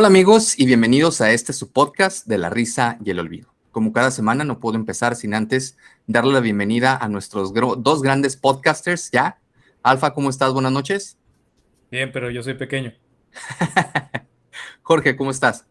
Hola amigos y bienvenidos a este su podcast de la risa y el olvido. Como cada semana no puedo empezar sin antes darle la bienvenida a nuestros dos grandes podcasters ya. Alfa, ¿cómo estás? Buenas noches. Bien, pero yo soy pequeño. Jorge, ¿cómo estás?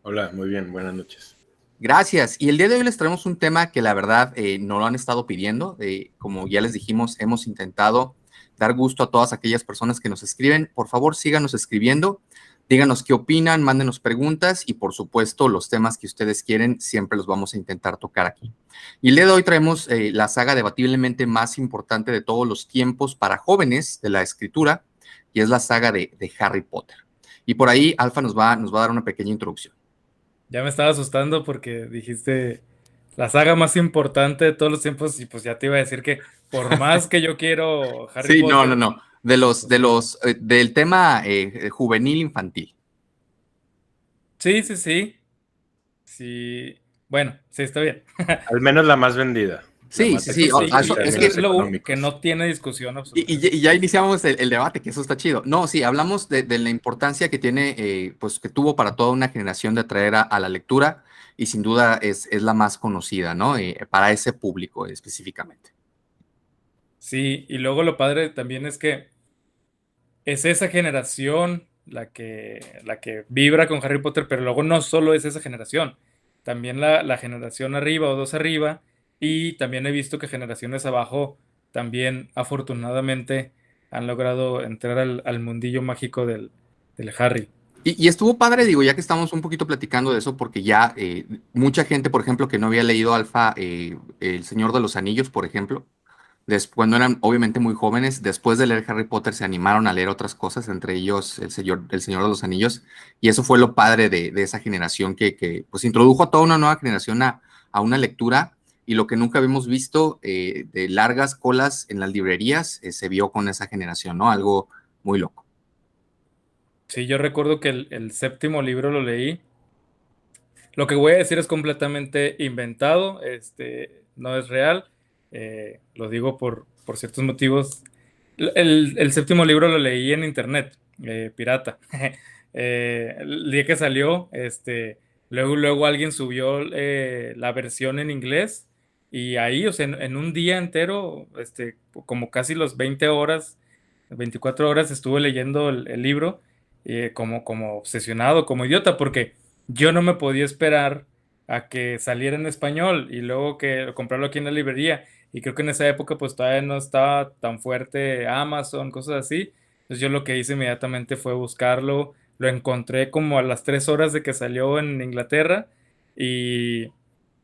Hola, muy bien, buenas noches. Gracias. Y el día de hoy les traemos un tema que la verdad nos lo han estado pidiendo. Como ya les dijimos, hemos intentado dar gusto a todas aquellas personas que nos escriben. Por favor, síganos escribiendo. Díganos qué opinan, mándenos preguntas y por supuesto los temas que ustedes quieren siempre los vamos a intentar tocar aquí. Y el día de hoy traemos la saga debatiblemente más importante de todos los tiempos para jóvenes de la escritura y es la saga de Harry Potter. Y por ahí Alfa nos va a dar una pequeña introducción. Ya me estaba asustando porque dijiste la saga más importante de todos los tiempos y pues ya te iba a decir que por más que yo quiero Harry Sí, Potter. no. Del tema juvenil infantil. Sí. Sí. Bueno, sí, está bien. Al menos la más vendida. Sí. Es que es lo que no tiene discusión absolutamente. Y ya iniciamos el debate, que eso está chido. No, sí, hablamos de la importancia que tiene, pues que tuvo para toda una generación de atraer a la lectura y sin duda es la más conocida, ¿no? Para ese público específicamente. Sí, y luego lo padre también es que es esa generación la que vibra con Harry Potter, pero luego no solo es esa generación, también la generación arriba o dos arriba, y también he visto que generaciones abajo también afortunadamente han logrado entrar al mundillo mágico del Harry. Y estuvo padre, digo, ya que estamos un poquito platicando de eso, porque ya mucha gente, por ejemplo, que no había leído Alfa, El Señor de los Anillos, por ejemplo, cuando eran obviamente muy jóvenes, después de leer Harry Potter se animaron a leer otras cosas, entre ellos El Señor de los Anillos, y eso fue lo padre de esa generación que pues introdujo a toda una nueva generación a una lectura, y lo que nunca habíamos visto de largas colas en las librerías se vio con esa generación, ¿no? Algo muy loco. Sí, yo recuerdo que el séptimo libro lo leí. Lo que voy a decir es completamente inventado, no es real, lo digo por ciertos motivos. El séptimo libro lo leí en internet, pirata. El día que salió, luego alguien subió la versión en inglés y ahí, o sea, en un día entero, como casi los 20 horas, 24 horas estuve leyendo el libro como obsesionado, como idiota, porque yo no me podía esperar a que saliera en español y luego que comprarlo aquí en la librería. Y creo que en esa época pues todavía no estaba tan fuerte Amazon, cosas así. Entonces yo lo que hice inmediatamente fue buscarlo. Lo encontré como a las 3 horas de que salió en Inglaterra y,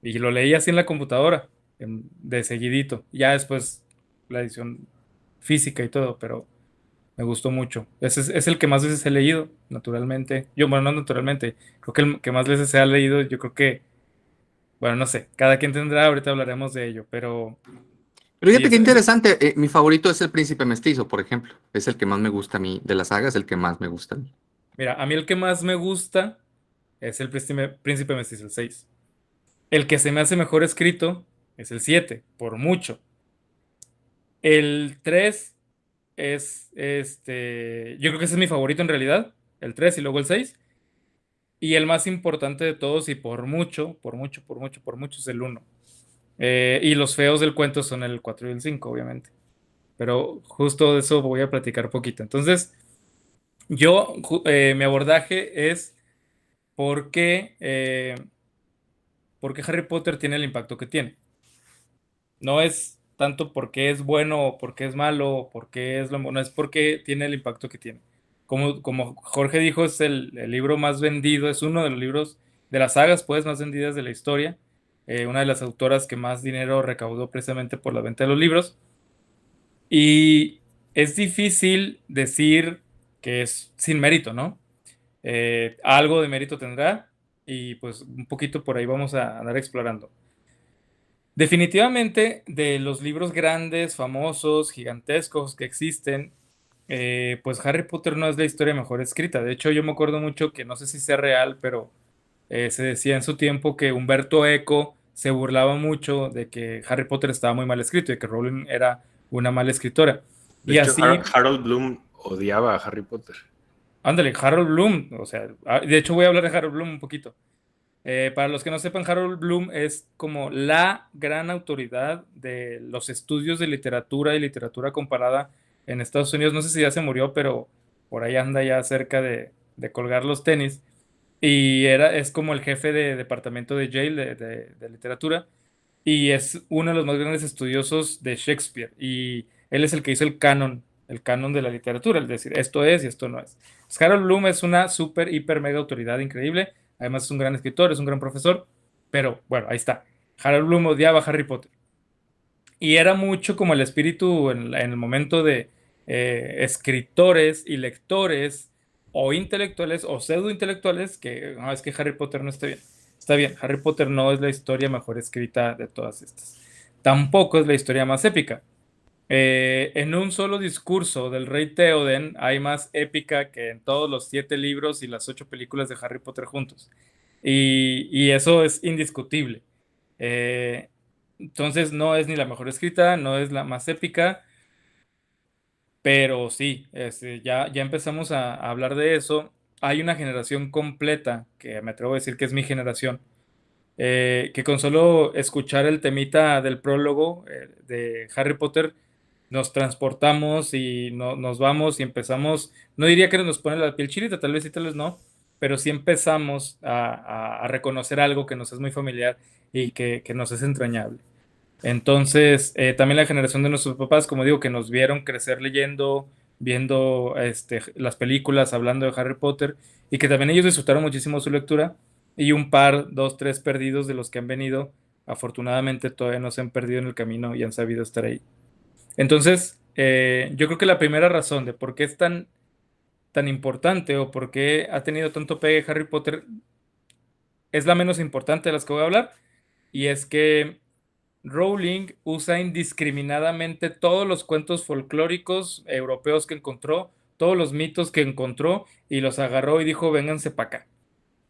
y lo leí así en la computadora, de seguidito. Ya después la edición física y todo, pero me gustó mucho. Es el que más veces he leído, naturalmente. Bueno, no naturalmente. Creo que el que más veces se ha leído, yo creo que, bueno, no sé, cada quien tendrá, ahorita hablaremos de ello, pero Pero sí, fíjate qué interesante, mi favorito es el Príncipe Mestizo, por ejemplo. Es el que más me gusta a mí de la saga, es el que más me gusta a mí. mira, a mí el que más me gusta es el Príncipe Mestizo, el 6. El que se me hace mejor escrito es el 7 por mucho. El 3 yo creo que ese es mi favorito en realidad, el 3 y luego el 6. Y el más importante de todos, y por mucho, es el uno. Y los feos del cuento son el 4 y el 5 obviamente. Pero justo de eso voy a platicar poquito. Entonces, mi abordaje es por por qué Harry Potter tiene el impacto que tiene. No es tanto porque es bueno o porque es malo o porque es lo bueno, es porque tiene el impacto que tiene. Como Jorge dijo, es el libro más vendido, es uno de los libros de las sagas pues más vendidas de la historia. Una de las autoras que más dinero recaudó precisamente por la venta de los libros. Y es difícil decir que es sin mérito, ¿no? Algo de mérito tendrá y pues un poquito por ahí vamos a andar explorando. Definitivamente, de los libros grandes, famosos, gigantescos que existen, pues Harry Potter no es la historia mejor escrita. De hecho, yo me acuerdo mucho que no sé si sea real, pero se decía en su tiempo que Humberto Eco se burlaba mucho de que Harry Potter estaba muy mal escrito y que Rowling era una mala escritora. De Y hecho, así, Harold Bloom odiaba a Harry Potter. Ándale, Harold Bloom, o sea, de hecho voy a hablar de Harold Bloom un poquito. Para los que no sepan, Harold Bloom es como la gran autoridad de los estudios de literatura y literatura comparada en Estados Unidos. No sé si ya se murió, pero por ahí anda ya cerca de colgar los tenis. Y es como el jefe de departamento de Yale de literatura. Y es uno de los más grandes estudiosos de Shakespeare. Y él es el que hizo el canon de la literatura, es decir, esto es y esto no es. Pues Harold Bloom es una súper, hiper, mega autoridad increíble. Además es un gran escritor, es un gran profesor. Pero bueno, ahí está. Harold Bloom odiaba a Harry Potter. Y era mucho como el espíritu en el momento de escritores y lectores o intelectuales o pseudo intelectuales que no, es que Harry Potter no está bien. Está bien, Harry Potter no es la historia mejor escrita de todas estas. Tampoco es la historia más épica. En un solo discurso del rey Theoden hay más épica que en todos los 7 libros y las 8 películas de Harry Potter juntos. Y eso es indiscutible. Eh, entonces no es ni la mejor escrita, no es la más épica, pero sí, ya empezamos a hablar de eso. Hay una generación completa, que me atrevo a decir que es mi generación, que con solo escuchar el temita del prólogo de Harry Potter, nos transportamos y nos vamos y empezamos, no diría que nos pone la piel chinita, tal vez sí, tal vez no, pero sí empezamos a reconocer algo que nos es muy familiar y que nos es entrañable. Entonces, también la generación de nuestros papás, como digo, que nos vieron crecer leyendo, viendo las películas, hablando de Harry Potter, y que también ellos disfrutaron muchísimo su lectura, y un par, dos, tres perdidos de los que han venido, afortunadamente todavía no se han perdido en el camino y han sabido estar ahí. Entonces, yo creo que la primera razón de por qué es tan importante o por qué ha tenido tanto pegue Harry Potter es la menos importante de las que voy a hablar, y es que Rowling usa indiscriminadamente todos los cuentos folclóricos europeos que encontró, todos los mitos que encontró y los agarró y dijo, vénganse para acá.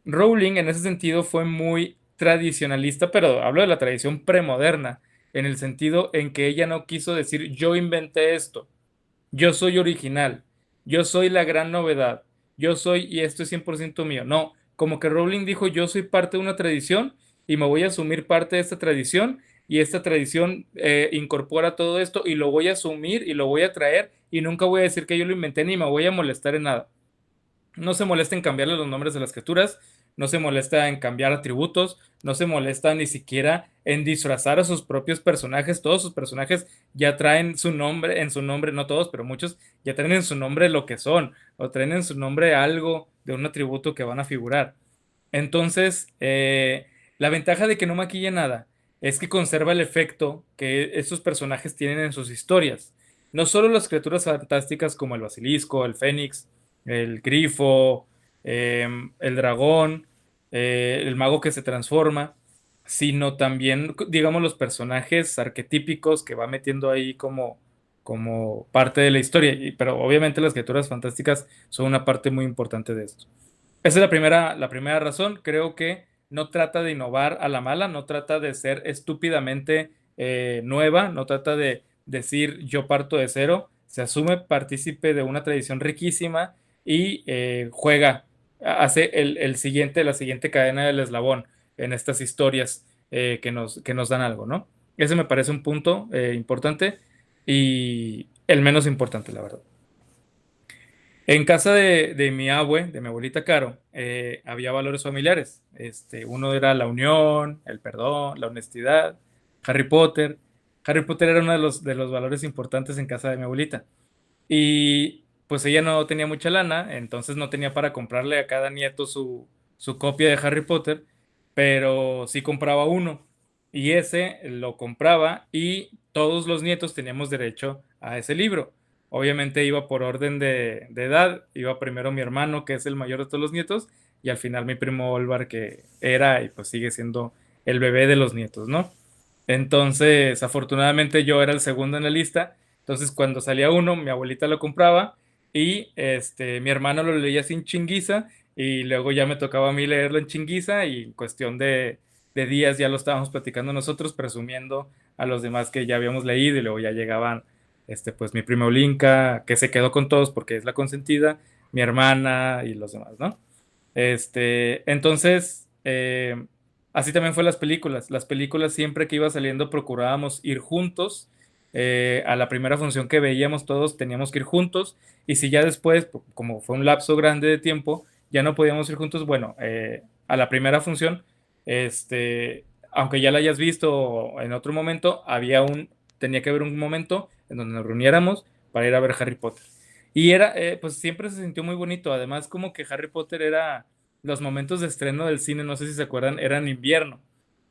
Rowling en ese sentido fue muy tradicionalista, pero hablo de la tradición premoderna, en el sentido en que ella no quiso decir yo inventé esto, yo soy original, yo soy la gran novedad, yo soy y esto es 100% mío. No, como que Rowling dijo yo soy parte de una tradición y me voy a asumir parte de esta tradición y esta tradición incorpora todo esto y lo voy a asumir y lo voy a traer y nunca voy a decir que yo lo inventé ni me voy a molestar en nada. No se molesta en cambiarle los nombres de las criaturas, no se molesta en cambiar atributos, no se molesta ni siquiera en disfrazar a sus propios personajes. Todos sus personajes ya traen su nombre, en su nombre, no todos, pero muchos ya traen en su nombre lo que son, o traen en su nombre algo de un atributo que van a figurar. Entonces, la ventaja de que no maquille nada es que conserva el efecto que estos personajes tienen en sus historias. No solo las criaturas fantásticas como el basilisco, el fénix, el grifo, el dragón, el mago que se transforma, sino también, digamos, los personajes arquetípicos que va metiendo ahí como parte de la historia. Pero obviamente las criaturas fantásticas son una parte muy importante de esto. Esa es la primera razón. Creo que no trata de innovar a la mala, no trata de ser estúpidamente nueva, no trata de decir yo parto de cero, se asume partícipe de una tradición riquísima y juega, hace la siguiente cadena del eslabón en estas historias que nos dan algo, ¿no? Ese me parece un punto importante y el menos importante, la verdad. En casa de mi de mi abuelita Caro, había valores familiares. Uno era la unión, el perdón, la honestidad, Harry Potter. Harry Potter era uno de los valores importantes en casa de mi abuelita. Y pues ella no tenía mucha lana, entonces no tenía para comprarle a cada nieto su copia de Harry Potter, pero sí compraba uno. Y ese lo compraba y todos los nietos teníamos derecho a ese libro. Obviamente iba por orden de edad, iba primero mi hermano, que es el mayor de todos los nietos, y al final mi primo Olvar, que era y pues sigue siendo el bebé de los nietos, ¿no? Entonces, afortunadamente yo era el segundo en la lista, entonces cuando salía uno, mi abuelita lo compraba y mi hermano lo leía sin chinguiza y luego ya me tocaba a mí leerlo en chinguiza y en cuestión de días ya lo estábamos platicando nosotros, presumiendo a los demás que ya habíamos leído y luego ya llegaban pues mi prima Olinka, que se quedó con todos porque es la consentida, mi hermana y los demás, ¿no? Entonces, así también fue las películas. Las películas siempre que iba saliendo procurábamos ir juntos. A la primera función que veíamos todos teníamos que ir juntos. Y si ya después, como fue un lapso grande de tiempo, ya no podíamos ir juntos, bueno, a la primera función, aunque ya la hayas visto en otro momento, tenía que haber un momento en donde nos reuniéramos para ir a ver Harry Potter. Y pues siempre se sintió muy bonito. Además, como que Harry Potter los momentos de estreno del cine, no sé si se acuerdan, eran invierno.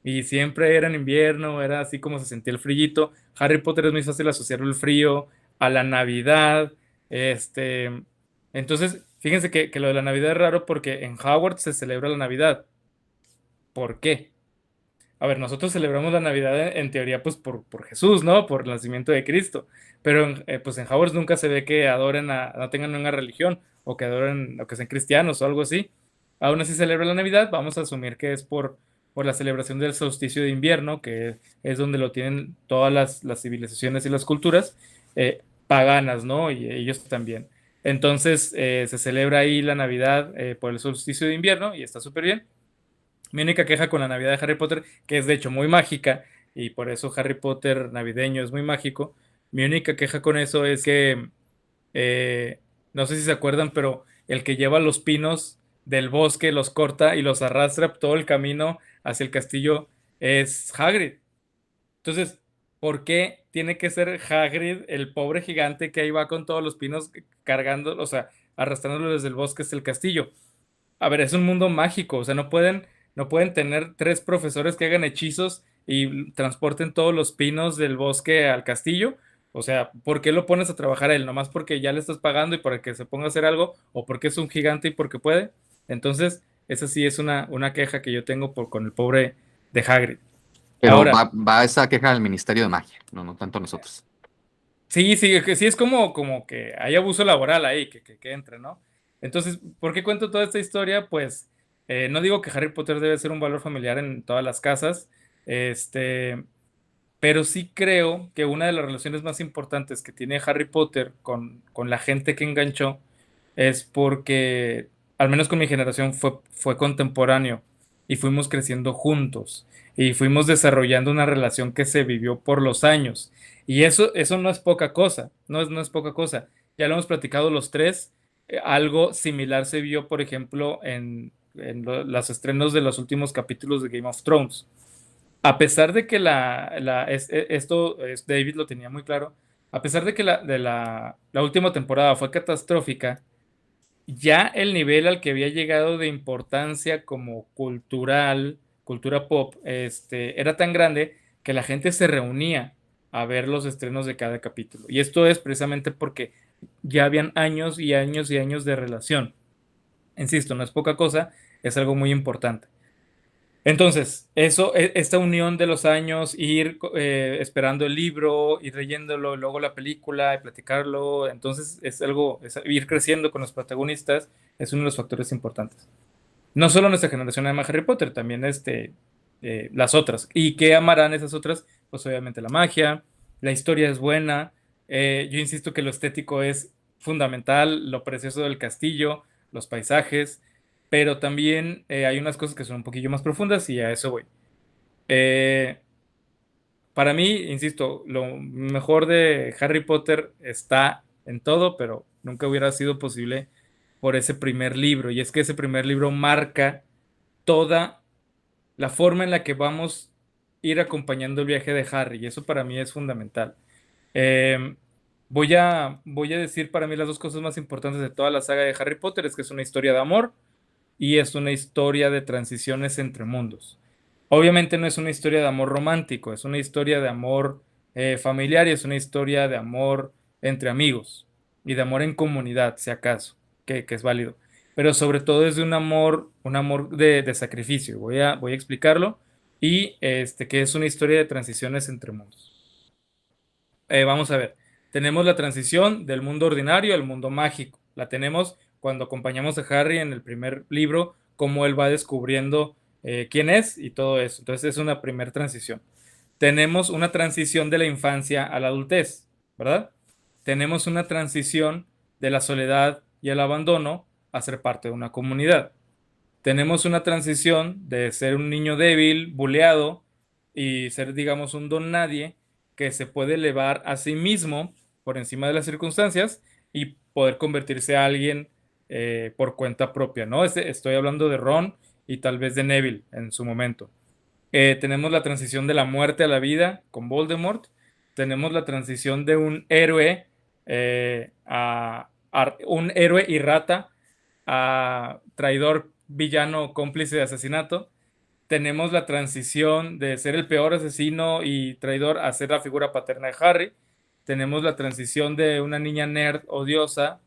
Y siempre era en invierno, era así como se sentía el frillito. Harry Potter es muy fácil asociarlo al frío, a la Navidad. Entonces, fíjense que lo de la Navidad es raro porque en Howard se celebra la Navidad. ¿Por qué? A ver, nosotros celebramos la Navidad en teoría pues por Jesús, ¿no? Por el nacimiento de Cristo. Pero pues en Hogwarts nunca se ve que no tengan una religión o que adoren o que sean cristianos o algo así. Aún así celebra la Navidad, vamos a asumir que es por la celebración del solsticio de invierno, que es donde lo tienen todas las civilizaciones y las culturas paganas, ¿no? Y ellos también. Entonces se celebra ahí la Navidad por el solsticio de invierno y está súper bien. Mi única queja con la Navidad de Harry Potter, que es de hecho muy mágica, y por eso Harry Potter navideño es muy mágico, mi única queja con eso es que, no sé si se acuerdan, pero el que lleva los pinos del bosque los corta y los arrastra todo el camino hacia el castillo es Hagrid. Entonces, ¿por qué tiene que ser Hagrid el pobre gigante que ahí va con todos los pinos cargando, o sea, arrastrándolo desde el bosque hasta el castillo? A ver, es un mundo mágico, o sea, no pueden tener tres profesores que hagan hechizos y transporten todos los pinos del bosque al castillo. O sea, ¿por qué lo pones a trabajar a él? ¿Nomás porque ya le estás pagando y para que se ponga a hacer algo? ¿O porque es un gigante y porque puede? Entonces, esa sí es una queja que yo tengo con el pobre de Hagrid. Pero Ahora, va esa queja al Ministerio de Magia, no tanto nosotros. sí, sí, que sí es como que hay abuso laboral ahí, que entre, ¿no? Entonces, ¿por qué cuento toda esta historia? Pues no digo que Harry Potter debe ser un valor familiar en todas las casas, este, pero sí creo que una de las relaciones más importantes que tiene Harry Potter con la gente que enganchó es porque, al menos con mi generación, fue contemporáneo y fuimos creciendo juntos y fuimos desarrollando una relación que se vivió por los años. Y eso no es poca cosa, no es poca cosa. Ya lo hemos platicado los tres. Algo similar se vio, por ejemplo, en los estrenos de los últimos capítulos de Game of Thrones. A pesar de que David lo tenía muy claro, a pesar de que la última temporada fue catastrófica, ya el nivel al que había llegado de importancia como cultura pop, era tan grande que la gente se reunía a ver los estrenos de cada capítulo. Y esto es precisamente porque ya habían años y años y años de relación. Insisto, no es poca cosa, es algo muy importante. Entonces, esta unión de los años, ir esperando el libro, ir leyéndolo, y luego la película y platicarlo, entonces ir creciendo con los protagonistas es uno de los factores importantes. No solo nuestra generación ama Harry Potter, también las otras. ¿Y qué amarán esas otras? Pues obviamente la magia, la historia es buena, yo insisto que lo estético es fundamental, lo precioso del castillo, los paisajes, pero también hay unas cosas que son un poquillo más profundas y a eso voy. Eh, para mí, insisto, lo mejor de Harry Potter está en todo, pero nunca hubiera sido posible por ese primer libro. Y es que ese primer libro marca toda la forma en la que vamos a ir acompañando el viaje de Harry. Y eso para mí es fundamental. Eh, voy a decir para mí las dos cosas más importantes de toda la saga de Harry Potter. Es que es una historia de amor y es una historia de transiciones entre mundos. Obviamente no es una historia de amor romántico, es una historia de amor familiar y es una historia de amor entre amigos y de amor en comunidad, si acaso, que es válido. Pero sobre todo es de un amor de sacrificio. Voy a explicarlo y que es una historia de transiciones entre mundos. Vamos a ver, tenemos la transición del mundo ordinario al mundo mágico. La tenemos cuando acompañamos a Harry en el primer libro, cómo él va descubriendo quién es y todo eso. Entonces es una primera transición. Tenemos una transición de la infancia a la adultez, ¿verdad? Tenemos una transición de la soledad y el abandono a ser parte de una comunidad. Tenemos una transición de ser un niño débil, buleado, y ser, digamos, un don nadie que se puede elevar a sí mismo por encima de las circunstancias y poder convertirse a alguien por cuenta propia, ¿no? Estoy hablando de Ron y tal vez de Neville en su momento. Tenemos la transición de la muerte a la vida con Voldemort. Tenemos la transición de un héroe a un héroe y rata a traidor, villano, cómplice de asesinato. Tenemos la transición de ser el peor asesino y traidor a ser la figura paterna de Harry. Tenemos la transición de una niña nerd odiosa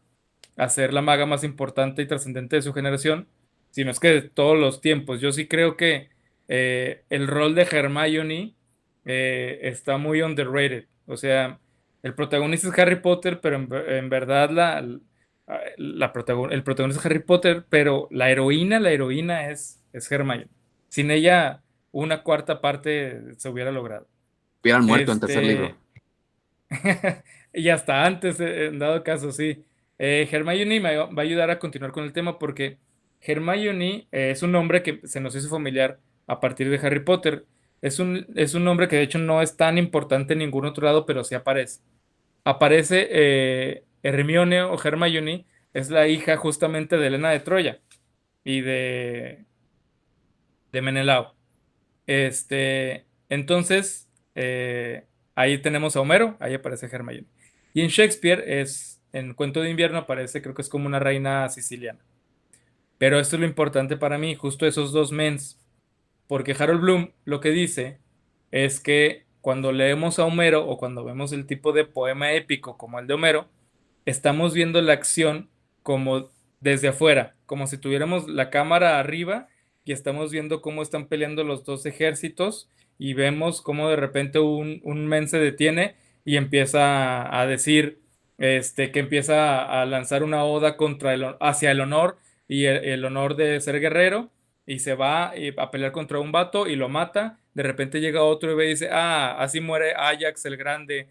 a ser la maga más importante y trascendente de su generación, sino es que de todos los tiempos. Yo sí creo que el rol de Hermione está muy underrated. O sea, el protagonista es Harry Potter, pero en verdad el protagonista es Harry Potter, pero la heroína es Hermione. Sin ella, una cuarta parte se hubiera logrado. Hubieran muerto en tercer libro. Y hasta antes, en dado caso, sí. Hermione me va a ayudar a continuar con el tema porque Hermione es un nombre que se nos hizo familiar a partir de Harry Potter. Es un nombre que de hecho no es tan importante en ningún otro lado, pero sí aparece. Aparece Hermione o Hermione, es la hija justamente de Helena de Troya y de Menelao. Entonces, ahí tenemos a Homero, ahí aparece Hermione. Y en Shakespeare, en Cuento de Invierno, aparece, creo que es como una reina siciliana. Pero esto es lo importante para mí, justo esos dos mens, porque Harold Bloom lo que dice es que cuando leemos a Homero o cuando vemos el tipo de poema épico como el de Homero, estamos viendo la acción como desde afuera, como si tuviéramos la cámara arriba y estamos viendo cómo están peleando los dos ejércitos y vemos cómo de repente un men se detiene y empieza a decir que empieza a lanzar una oda hacia el honor y el honor de ser guerrero y se va a pelear contra un vato y lo mata. De repente llega otro y ve y dice, así muere Ajax el Grande,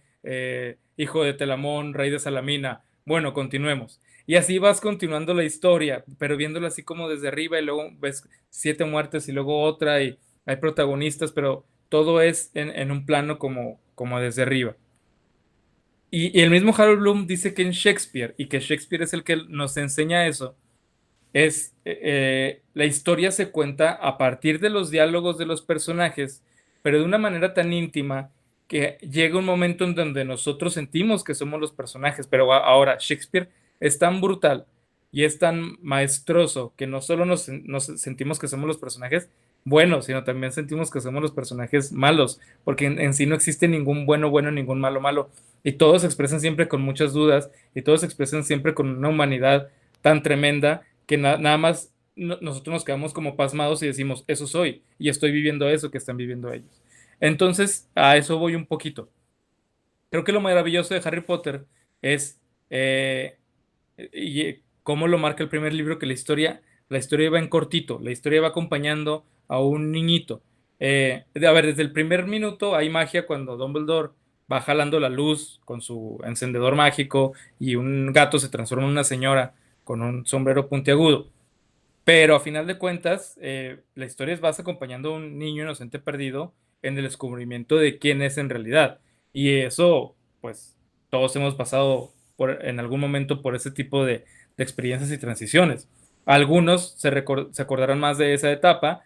hijo de Telamón, rey de Salamina. Bueno, continuemos. Y así vas continuando la historia, pero viéndolo así como desde arriba y luego ves 7 muertes y luego otra y hay protagonistas, pero todo es en un plano como desde arriba. Y el mismo Harold Bloom dice que en Shakespeare, y que Shakespeare es el que nos enseña eso, la historia se cuenta a partir de los diálogos de los personajes, pero de una manera tan íntima que llega un momento en donde nosotros sentimos que somos los personajes, pero ahora Shakespeare es tan brutal y es tan maestroso que no solo nos sentimos que somos los personajes buenos, sino también sentimos que somos los personajes malos, porque en sí no existe ningún bueno bueno, ningún malo malo, y todos se expresan siempre con muchas dudas, y todos se expresan siempre con una humanidad tan tremenda que nada más nosotros nos quedamos como pasmados y decimos, eso soy, y estoy viviendo eso que están viviendo ellos. Entonces, a eso voy un poquito. Creo que lo maravilloso de Harry Potter es cómo lo marca el primer libro, que la historia va en cortito, la historia va acompañando a un niñito. A ver, desde el primer minuto hay magia cuando Dumbledore va jalando la luz con su encendedor mágico y un gato se transforma en una señora con un sombrero puntiagudo. Pero a final de cuentas, la historia vas acompañando a un niño inocente perdido en el descubrimiento de quién es en realidad. Y eso, pues, todos hemos pasado en algún momento por ese tipo de experiencias y transiciones. Algunos se acordarán más de esa etapa,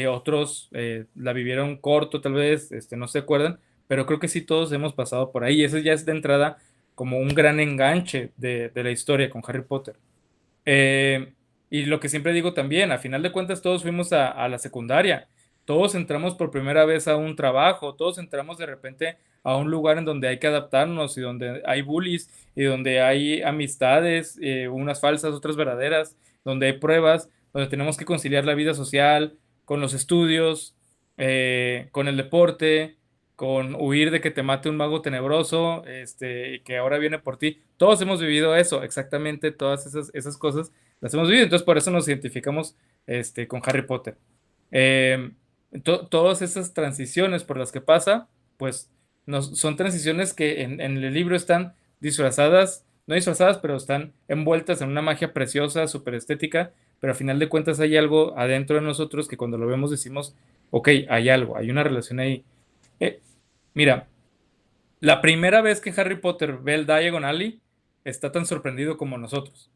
otros la vivieron corto, tal vez, no se acuerdan, pero creo que sí todos hemos pasado por ahí. Y eso ya es de entrada como un gran enganche de la historia con Harry Potter. Y lo que siempre digo también, a final de cuentas todos fuimos a la secundaria, todos entramos por primera vez a un trabajo, todos entramos de repente a un lugar en donde hay que adaptarnos y donde hay bullies y donde hay amistades, unas falsas, otras verdaderas, donde hay pruebas, donde tenemos que conciliar la vida social con los estudios, con el deporte, con huir de que te mate un mago tenebroso, y que ahora viene por ti. Todos hemos vivido eso, exactamente todas esas cosas las hemos vivido, entonces por eso nos identificamos con Harry Potter. Eh, Todas esas transiciones por las que pasa, pues son transiciones que en el libro están disfrazadas no disfrazadas, pero están envueltas en una magia preciosa, súper estética, pero al final de cuentas hay algo adentro de nosotros que cuando lo vemos decimos, ok, hay algo, hay una relación ahí. Eh, Mira, la primera vez que Harry Potter ve el Diagon Alley, está tan sorprendido como nosotros.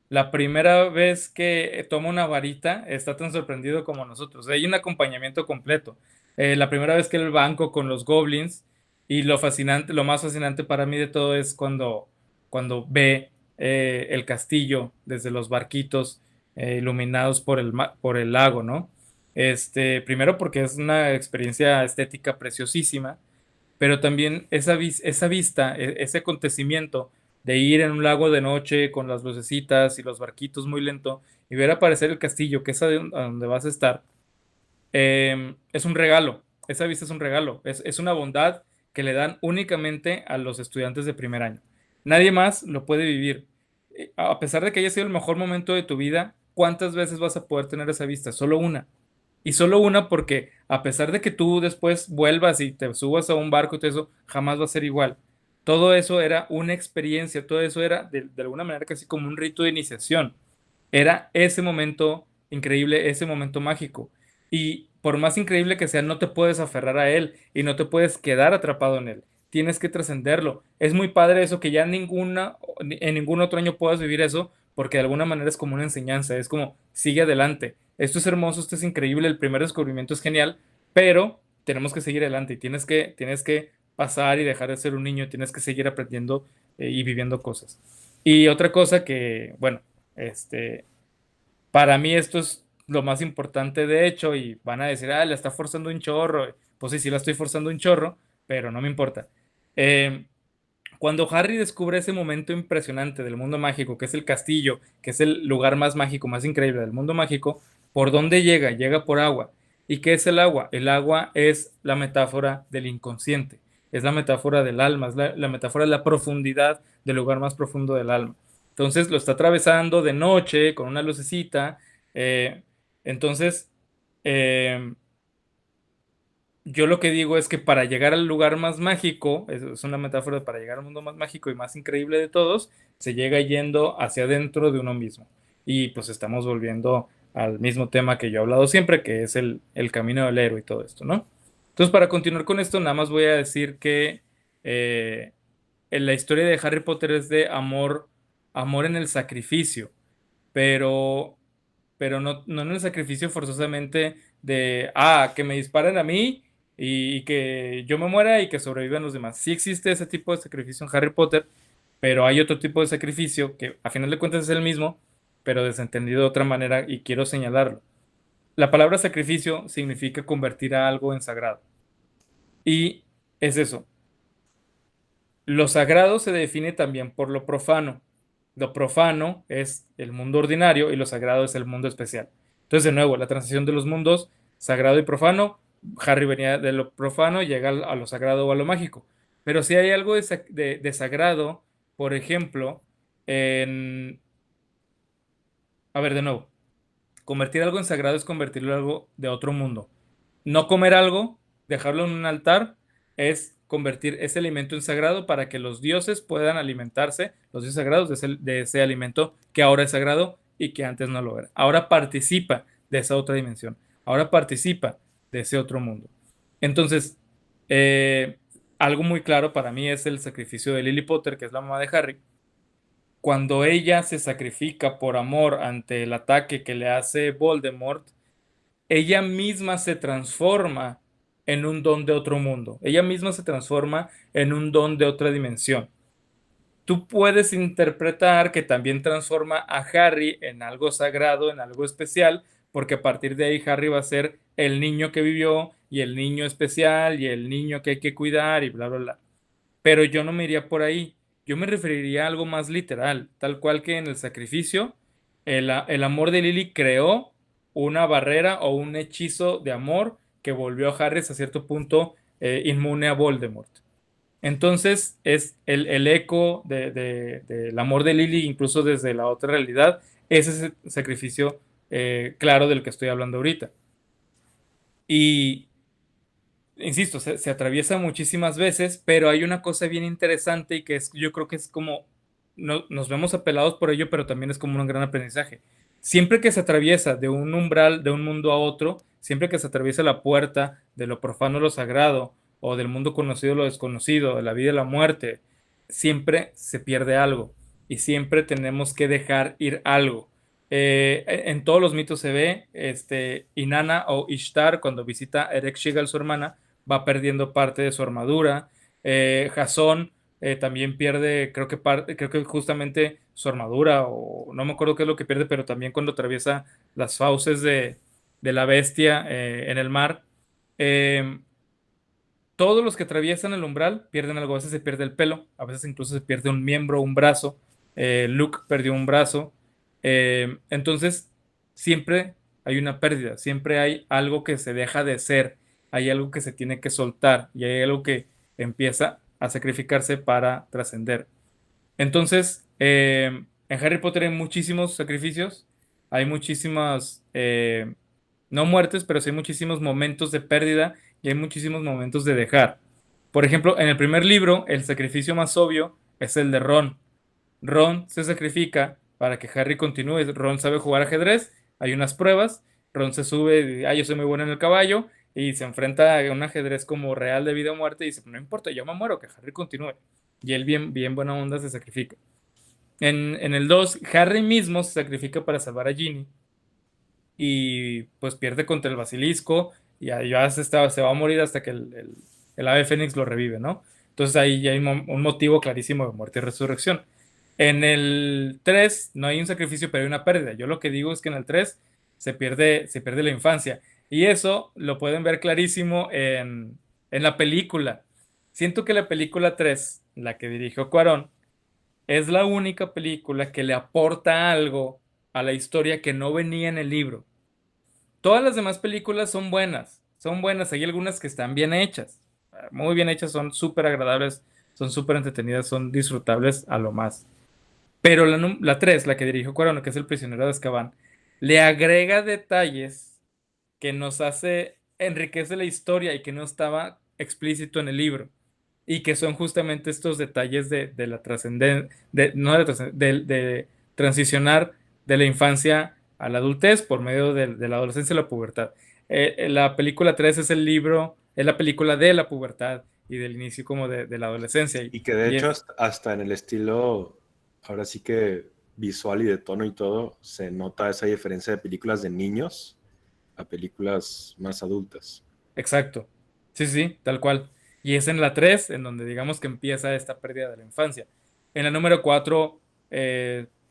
La primera vez que toma una varita, está tan sorprendido como nosotros. Hay un acompañamiento completo. La primera vez que el banco con los goblins, y lo fascinante, lo más fascinante para mí de todo es cuando ve el castillo desde los barquitos iluminados por el lago, ¿no? Primero porque es una experiencia estética preciosísima, pero también esa vista, ese acontecimiento de ir en un lago de noche con las lucecitas y los barquitos muy lento y ver aparecer el castillo, que es a donde vas a estar, es un regalo. Esa vista es un regalo, es una bondad que le dan únicamente a los estudiantes de primer año. Nadie más lo puede vivir. A pesar de que haya sido el mejor momento de tu vida, ¿cuántas veces vas a poder tener esa vista? Solo una. Y solo una porque a pesar de que tú después vuelvas y te subas a un barco y todo eso, jamás va a ser igual. Todo eso era una experiencia, todo eso era de alguna manera casi como un rito de iniciación. Era ese momento increíble, ese momento mágico. Y por más increíble que sea, no te puedes aferrar a él y no te puedes quedar atrapado en él. Tienes que trascenderlo. Es muy padre eso que ya en ningún otro año puedas vivir eso, porque de alguna manera es como una enseñanza, es como sigue adelante. Esto es hermoso, esto es increíble, el primer descubrimiento es genial, pero tenemos que seguir adelante y tienes que pasar y dejar de ser un niño, tienes que seguir aprendiendo y viviendo cosas. Y otra cosa que, bueno, este, para mí esto es lo más importante de hecho y van a decir, la está forzando un chorro. Pues sí, sí la estoy forzando un chorro, pero no me importa. Eh, Cuando Harry descubre ese momento impresionante del mundo mágico, que es el castillo, que es el lugar más mágico, más increíble del mundo mágico, ¿por dónde llega? Llega por agua. ¿Y qué es el agua? El agua es la metáfora del inconsciente, es la metáfora del alma, es la metáfora de la profundidad del lugar más profundo del alma. Entonces lo está atravesando de noche con una lucecita. eh, entonces, eh, yo lo que digo es que para llegar al lugar más mágico, es una metáfora para llegar al mundo más mágico y más increíble de todos, se llega yendo hacia adentro de uno mismo. Y pues estamos volviendo al mismo tema que yo he hablado siempre, que es el camino del héroe y todo esto, ¿no? Entonces, para continuar con esto, nada más voy a decir que eh, en la historia de Harry Potter es de amor, amor en el sacrificio, pero, pero no en el sacrificio forzosamente de, que me disparen a mí y que yo me muera y que sobrevivan los demás. Sí existe ese tipo de sacrificio en Harry Potter, pero hay otro tipo de sacrificio que a final de cuentas es el mismo, pero desentendido de otra manera y quiero señalarlo. La palabra sacrificio significa convertir a algo en sagrado. Y es eso. Lo sagrado se define también por lo profano. Lo profano es el mundo ordinario y lo sagrado es el mundo especial. Entonces, de nuevo, la transición de los mundos sagrado y profano. Harry venía de lo profano y llega a lo sagrado o a lo mágico. Pero si hay algo de sagrado, por ejemplo, en... A ver, de nuevo, convertir algo en sagrado es convertirlo en algo de otro mundo. No comer algo, dejarlo en un altar, es convertir ese alimento en sagrado para que los dioses puedan alimentarse, los dioses sagrados, de ese alimento que ahora es sagrado y que antes no lo era. Ahora participa de esa otra dimensión. Ahora participa de ese otro mundo. Entonces, algo muy claro para mí es el sacrificio de Lily Potter, que es la mamá de Harry, cuando ella se sacrifica por amor ante el ataque que le hace Voldemort. Ella misma se transforma en un don de otro mundo. Ella misma se transforma en un don de otra dimensión. Tú puedes interpretar que también transforma a Harry en algo sagrado, en algo especial, porque a partir de ahí Harry va a ser el niño que vivió y el niño especial y el niño que hay que cuidar y bla, bla, bla. Pero yo no me iría por ahí. Yo me referiría a algo más literal, tal cual que en el sacrificio, el amor de Lily creó una barrera o un hechizo de amor que volvió a Harry hasta cierto punto inmune a Voldemort. Entonces es el eco del amor de Lily, incluso desde la otra realidad, es ese sacrificio claro del que estoy hablando ahorita. Y insisto, se atraviesa muchísimas veces, pero hay una cosa bien interesante y que es, yo creo que es como nos vemos apelados por ello, pero también es como un gran aprendizaje. Siempre que se atraviesa de un umbral, de un mundo a otro, siempre que se atraviesa la puerta de lo profano a lo sagrado, o del mundo conocido a lo desconocido, de la vida y la muerte, siempre se pierde algo y siempre tenemos que dejar ir algo. En todos los mitos se ve, Inanna o Ishtar, cuando visita a Erechkigal, su hermana, va perdiendo parte de su armadura. Jasón también pierde, creo que justamente su armadura, o no me acuerdo qué es lo que pierde, pero también cuando atraviesa las fauces de la bestia en el mar. Todos los que atraviesan el umbral pierden algo. A veces se pierde el pelo, a veces incluso se pierde un miembro, un brazo. Luke perdió un brazo. Entonces, siempre hay una pérdida, siempre hay algo que se deja de ser, hay algo que se tiene que soltar y hay algo que empieza a sacrificarse para trascender. Entonces, en Harry Potter hay muchísimos sacrificios, hay muchísimas, no muertes, pero sí hay muchísimos momentos de pérdida y hay muchísimos momentos de dejar. Por ejemplo, en el primer libro, el sacrificio más obvio es el de Ron. Ron se sacrifica para que Harry continúe. Ron sabe jugar ajedrez, hay unas pruebas, Ron se sube, yo soy muy bueno en el caballo, y se enfrenta a un ajedrez como real de vida o muerte y dice, no importa, yo me muero, que Harry continúe. Y él bien, bien buena onda se sacrifica. En el 2, Harry mismo se sacrifica para salvar a Ginny y pues pierde contra el basilisco y ya se va a morir hasta que el ave fénix lo revive, ¿no? Entonces ahí ya hay un motivo clarísimo de muerte y resurrección. En el 3 no hay un sacrificio, pero hay una pérdida. Yo lo que digo es que en el 3 se pierde la infancia. Y eso lo pueden ver clarísimo en la película. Siento que la película 3, la que dirigió Cuarón, es la única película que le aporta algo a la historia que no venía en el libro. Todas las demás películas son buenas, hay algunas que están bien hechas, muy bien hechas, son súper agradables, son súper entretenidas, son disfrutables a lo más. Pero la 3, la que dirigió Cuarón, que es El prisionero de Azkaban, le agrega detalles que nos enriquece la historia y que no estaba explícito en el libro. Y que son justamente estos detalles de la trascendencia, no de, la de transicionar de la infancia a la adultez por medio de la adolescencia y la pubertad. La película 3 es el libro, es la película de la pubertad y del inicio como de la adolescencia. Y que de hecho hasta en el estilo, ahora sí que visual y de tono y todo, se nota esa diferencia de películas de niños a películas más adultas. Exacto. Sí, sí, tal cual. Y es en la 3 en donde digamos que empieza esta pérdida de la infancia. En la número 4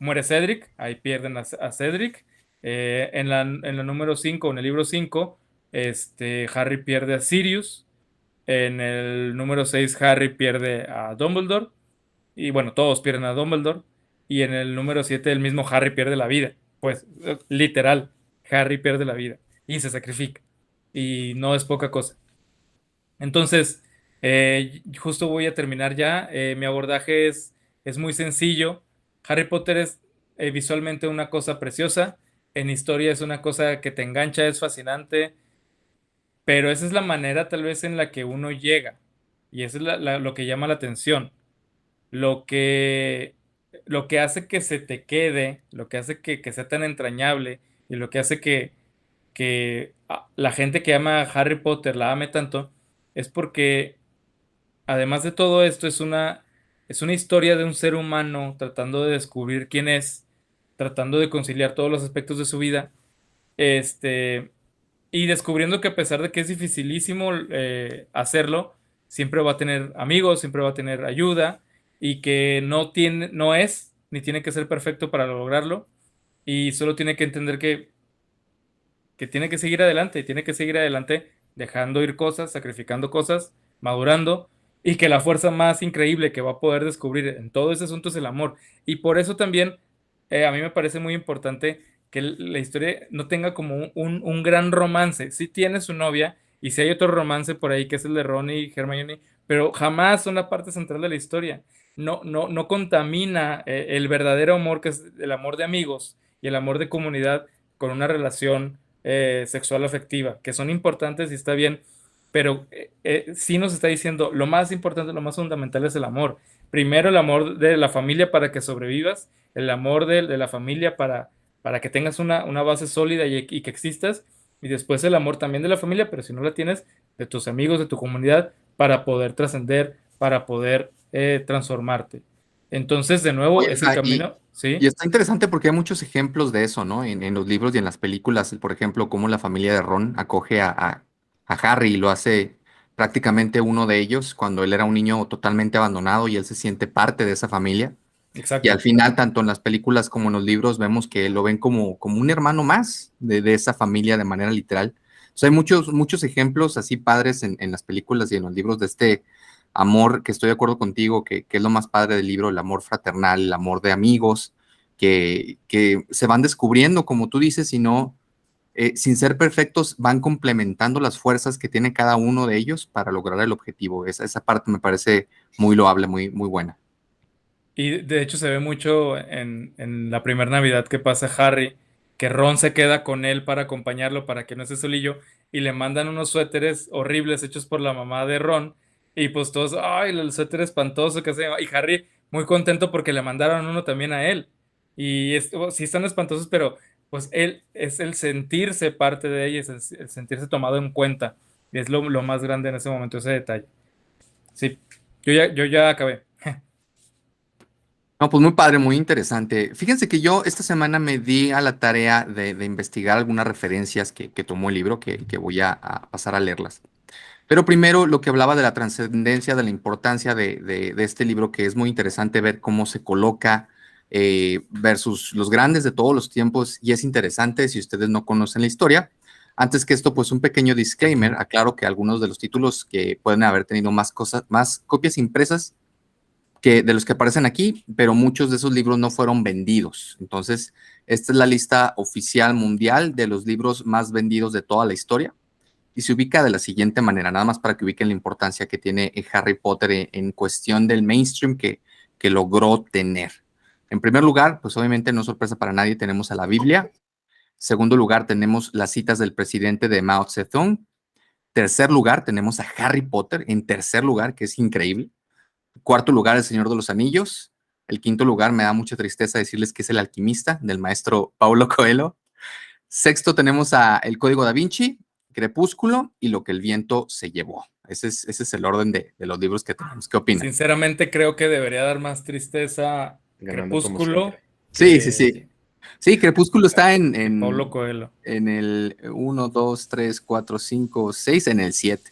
muere Cedric, ahí pierden a Cedric. En la número 5, en el libro 5, Harry pierde a Sirius. En el número 6, Harry pierde a Dumbledore. Y bueno, todos pierden a Dumbledore. Y en el número 7, el mismo Harry pierde la vida. Pues literal, Harry pierde la vida y se sacrifica. Y no es poca cosa. Entonces, justo voy a terminar ya. Mi abordaje es muy sencillo. Harry Potter es visualmente una cosa preciosa. En historia es una cosa que te engancha, es fascinante. Pero esa es la manera tal vez en la que uno llega. Y eso es lo que llama la atención. Lo que, lo que hace que se te quede, lo que hace que sea tan entrañable y lo que hace que la gente que ama a Harry Potter la ame tanto, es porque además de todo esto es una historia de un ser humano tratando de descubrir quién es, tratando de conciliar todos los aspectos de su vida, este, y descubriendo que a pesar de que es dificilísimo hacerlo, siempre va a tener amigos, siempre va a tener ayuda y que no es ni tiene que ser perfecto para lograrlo y solo tiene que entender que tiene que seguir adelante, y tiene que seguir adelante dejando ir cosas, sacrificando cosas, madurando, y que la fuerza más increíble que va a poder descubrir en todo ese asunto es el amor. Y por eso también a mí me parece muy importante que la historia no tenga como un gran romance. Sí tiene su novia, y sí hay otro romance por ahí que es el de Ron y Hermione, pero jamás son la parte central de la historia. No contamina el verdadero amor, que es el amor de amigos y el amor de comunidad, con una relación sexual afectiva, que son importantes y está bien, pero sí nos está diciendo lo más importante, lo más fundamental es el amor. primero el amor de la familia para que sobrevivas, el amor de la familia para que tengas una base sólida y que existas, y después el amor también de la familia, pero si no la tienes, de tus amigos, de tu comunidad, para poder trascender, para poder transformarte. Entonces, de nuevo, Oye, es el camino, y ¿sí? está interesante porque hay muchos ejemplos de eso, ¿no? En los libros y en las películas, por ejemplo, cómo la familia de Ron acoge a Harry y lo hace prácticamente uno de ellos cuando él era un niño totalmente abandonado y él se siente parte de esa familia. Y al Exacto. final, tanto en las películas como en los libros, vemos que lo ven como un hermano más de esa familia de manera literal. O sea, hay muchos ejemplos así padres en las películas y en los libros de este amor, que estoy de acuerdo contigo, que es lo más padre del libro, el amor fraternal, el amor de amigos, que se van descubriendo, como tú dices, y no, sin ser perfectos, van complementando las fuerzas que tiene cada uno de ellos para lograr el objetivo. Esa parte me parece muy loable, muy buena. Y de hecho se ve mucho en la primera Navidad que pasa Harry, que Ron se queda con él para acompañarlo, para que no esté solillo, y le mandan unos suéteres horribles hechos por la mamá de Ron, y pues todos, ay, el suéter espantoso que se llama, y Harry muy contento porque le mandaron uno también a él. Y sí están espantosos, pero pues él es el sentirse parte de ella, es el sentirse tomado en cuenta, y es lo más grande en ese momento, ese detalle. Sí, yo ya acabé. No, pues muy padre, muy interesante. Fíjense que yo esta semana me di a la tarea de investigar algunas referencias que tomó el libro, que voy a pasar a leerlas. Pero primero lo que hablaba de la trascendencia, de la importancia de este libro, que es muy interesante ver cómo se coloca versus los grandes de todos los tiempos, y es interesante si ustedes no conocen la historia. Antes que esto, pues un pequeño disclaimer, aclaro que algunos de los títulos que pueden haber tenido más cosas, más copias impresas que de los que aparecen aquí, pero muchos de esos libros no fueron vendidos. Entonces, esta es la lista oficial mundial de los libros más vendidos de toda la historia y se ubica de la siguiente manera, nada más para que ubiquen la importancia que tiene Harry Potter en cuestión del mainstream que logró tener. En primer lugar, pues obviamente no es sorpresa para nadie, tenemos a la Biblia. Segundo lugar, tenemos las citas del presidente de Mao Zedong. Tercer lugar, tenemos a Harry Potter en tercer lugar, que es increíble. Cuarto lugar, El Señor de los Anillos. El quinto lugar, me da mucha tristeza decirles que es El Alquimista, del maestro Paulo Coelho. Sexto, tenemos a El Código Da Vinci, Crepúsculo y Lo que el viento se llevó. Ese es el orden de los libros que tenemos. ¿Qué opinan? Sinceramente creo que debería dar más tristeza Ganando como Crepúsculo siempre. Sí, sí, sí. que, Sí, Crepúsculo está que Paulo Coelho. en el 1, 2, 3, 4, 5, 6, en el 7.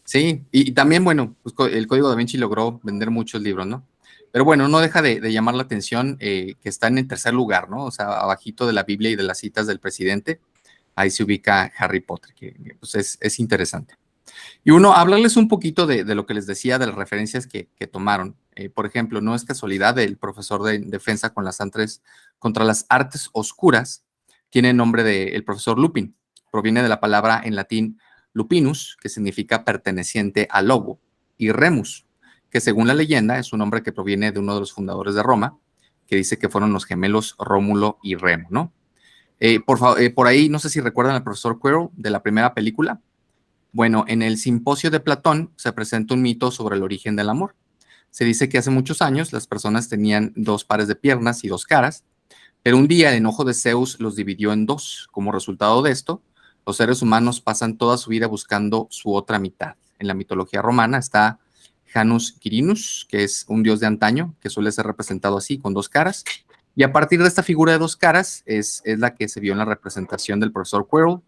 Sí, y también, bueno, pues, el Código Da Vinci logró vender muchos libros, ¿no? Pero bueno, no deja de llamar la atención que están en tercer lugar, ¿no? O sea, abajito de la Biblia y de las citas del presidente, ahí se ubica Harry Potter, que pues es interesante. Y uno, hablarles un poquito de lo que les decía, de las referencias que tomaron. Por ejemplo, no es casualidad el profesor de defensa contra las artes oscuras, tiene el nombre del profesor Lupin. Proviene de la palabra en latín lupinus, que significa perteneciente al lobo, y remus, que según la leyenda es un nombre que proviene de uno de los fundadores de Roma, que dice que fueron los gemelos Rómulo y Remo, ¿no? Por ahí, no sé si recuerdan al profesor Quirrell de la primera película. Bueno, en el Simposio de Platón se presenta un mito sobre el origen del amor. Se dice que hace muchos años las personas tenían dos pares de piernas y dos caras, pero un día el enojo de Zeus los dividió en dos. Como resultado de esto, los seres humanos pasan toda su vida buscando su otra mitad. En la mitología romana está Janus Quirinus, que es un dios de antaño, que suele ser representado así, con dos caras. Y a partir de esta figura de dos caras es la que se vio en la representación del profesor Quirrell,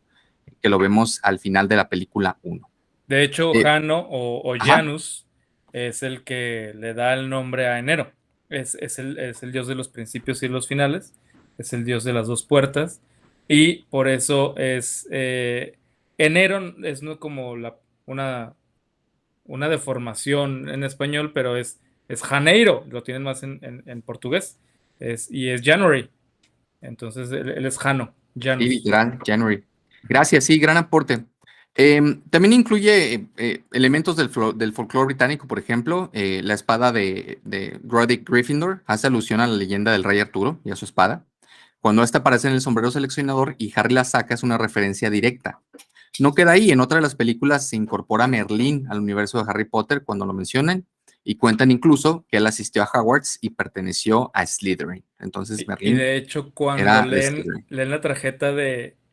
que lo vemos al final de la película 1. De hecho, Jano o Ajá. Janus es el que le da el nombre a enero. Es el dios de los principios y los finales. Es el dios de las dos puertas. Y por eso es enero es no como una deformación en español, pero es Janeiro. Lo tienen más en portugués. Y es January. Entonces él es Jano, Sí, Janus. literal, January. Gracias, sí, gran aporte. También incluye elementos del folclore británico, por ejemplo, la espada de Roderick Gryffindor hace alusión a la leyenda del rey Arturo y a su espada. Cuando esta aparece en el sombrero seleccionador y Harry la saca, es una referencia directa. No queda ahí, en otra de las películas se incorpora Merlín al universo de Harry Potter cuando lo mencionan, Y cuentan incluso que él asistió a Hogwarts y perteneció a Slytherin. Entonces Y Merlín de hecho, cuando era de leen, Slytherin. leen la tarjeta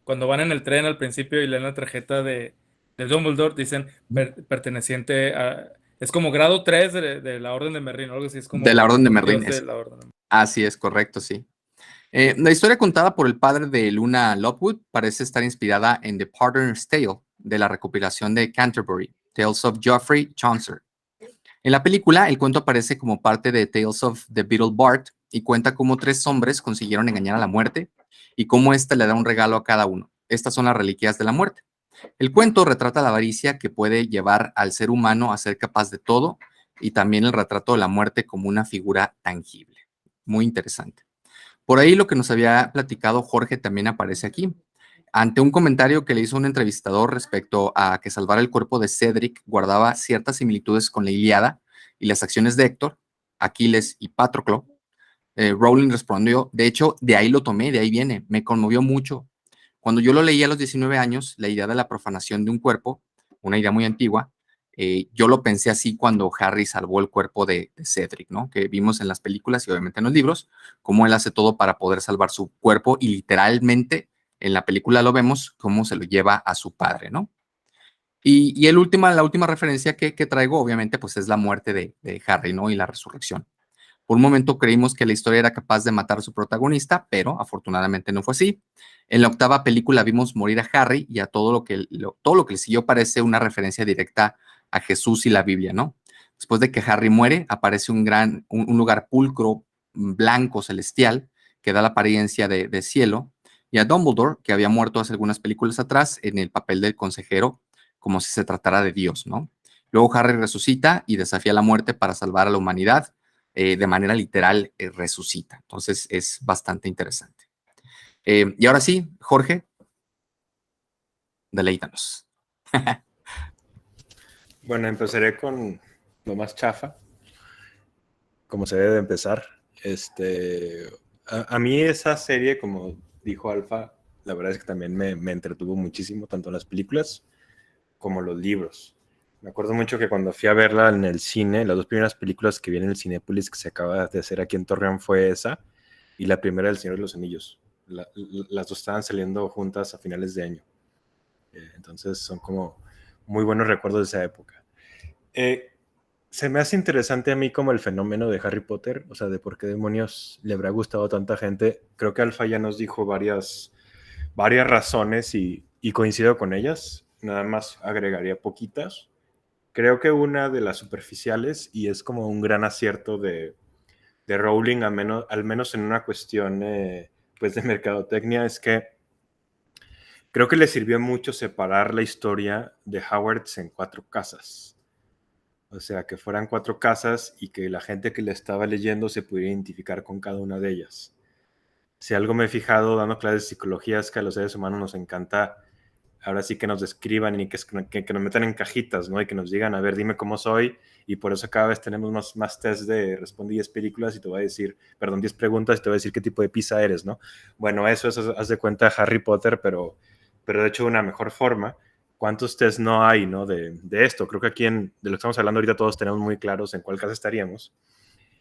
cuando van en el tren al principio y leen la tarjeta de Dumbledore, dicen perteneciente a, es como grado 3 de la Orden de Merlín, o algo así, es De como la Orden de un Merlín. dios de la Orden. Así es, correcto, sí. La historia contada por el padre de Luna Lovegood parece estar inspirada en The Partner's Tale, de la recopilación de Canterbury, Tales of Geoffrey Chaucer. En la película, el cuento aparece como parte de Tales of the Beetle Bard y cuenta cómo 3 hombres consiguieron engañar a la muerte y cómo ésta le da un regalo a cada uno. Estas son las reliquias de la muerte. El cuento retrata la avaricia que puede llevar al ser humano a ser capaz de todo y también el retrato de la muerte como una figura tangible. Muy interesante. Por ahí lo que nos había platicado Jorge también aparece aquí. Ante un comentario que le hizo un entrevistador respecto a que salvar el cuerpo de Cedric guardaba ciertas similitudes con la Ilíada y las acciones de Héctor, Aquiles y Patroclo, Rowling respondió, de hecho, de ahí lo tomé, de ahí viene, me conmovió mucho. Cuando yo lo leí a los 19 años, la idea de la profanación de un cuerpo, una idea muy antigua, yo lo pensé así cuando Harry salvó el cuerpo de Cedric, ¿no? Que vimos en las películas y obviamente en los libros, cómo él hace todo para poder salvar su cuerpo y literalmente en la película lo vemos cómo se lo lleva a su padre, ¿no? Y la última referencia que traigo, obviamente, pues es la muerte de Harry, ¿no? Y la resurrección. Por un momento creímos que la historia era capaz de matar a su protagonista, pero afortunadamente no fue así. En la 8ª película vimos morir a Harry y a todo lo que le siguió parece una referencia directa a Jesús y la Biblia, ¿no? Después de que Harry muere, aparece un lugar pulcro, blanco, celestial, que da la apariencia de cielo, y a Dumbledore, que había muerto hace algunas películas atrás en el papel del consejero, como si se tratara de Dios, ¿no? Luego Harry resucita y desafía la muerte para salvar a la humanidad, de manera literal resucita. Entonces es bastante interesante. Y ahora sí, Jorge, deleítanos. Bueno, empezaré con lo más chafa, como se debe de empezar. A mí esa serie, como dijo Alfa, la verdad es que también me entretuvo muchísimo, tanto las películas como los libros. Me acuerdo mucho que cuando fui a verla en el cine, las 2 primeras películas que vi en el Cinépolis que se acaba de hacer aquí en Torreón fue esa y la primera del Señor de los Anillos. Las 2 estaban saliendo juntas a finales de año. Entonces son como muy buenos recuerdos de esa época. Se me hace interesante a mí como el fenómeno de Harry Potter, o sea, de por qué demonios le habrá gustado a tanta gente. Creo que Alfa ya nos dijo varias razones y coincido con ellas. Nada más agregaría poquitas. Creo que una de las superficiales, y es como un gran acierto de Rowling, al menos en una cuestión pues de mercadotecnia, es que creo que le sirvió mucho separar la historia de Hogwarts en 4 casas. O sea, que fueran 4 casas y que la gente que le estaba leyendo se pudiera identificar con cada una de ellas. Si algo me he fijado dando clases de psicología es que a los seres humanos nos encanta ahora sí que nos describan y que nos metan en cajitas, ¿no? Y que nos digan, a ver, dime cómo soy, y por eso cada vez tenemos más test de respondí 10 películas y te voy a decir, perdón, 10 preguntas y te voy a decir qué tipo de pizza eres, ¿no? Bueno, eso es, haz de cuenta Harry Potter, pero de hecho de una mejor forma. ¿Cuántos test no hay, ¿no? De esto? Creo que aquí de lo que estamos hablando ahorita todos tenemos muy claros en cuál casa estaríamos.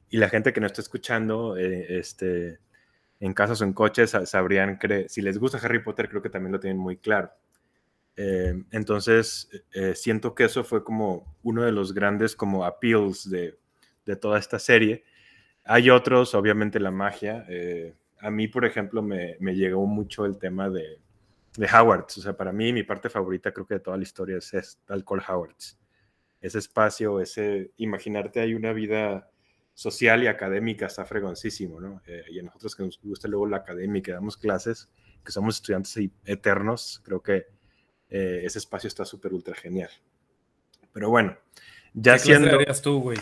Y la gente que nos está escuchando, en casas o en coches, sabrían, si les gusta Harry Potter, creo que también lo tienen muy claro. Entonces, siento que eso fue como uno de los grandes como appeals de toda esta serie. Hay otros, obviamente la magia. A mí, por ejemplo, me llegó mucho el tema de Hogwarts. O sea, para mí, mi parte favorita creo que de toda la historia es tal cual Hogwarts. Ese espacio, imaginarte hay una vida social y académica está fregoncísimo, ¿no? Y a nosotros que nos gusta luego la académica, damos clases, que somos estudiantes eternos, creo que ese espacio está súper ultra genial. Pero bueno, ya ¿Qué clase harías tú, güey?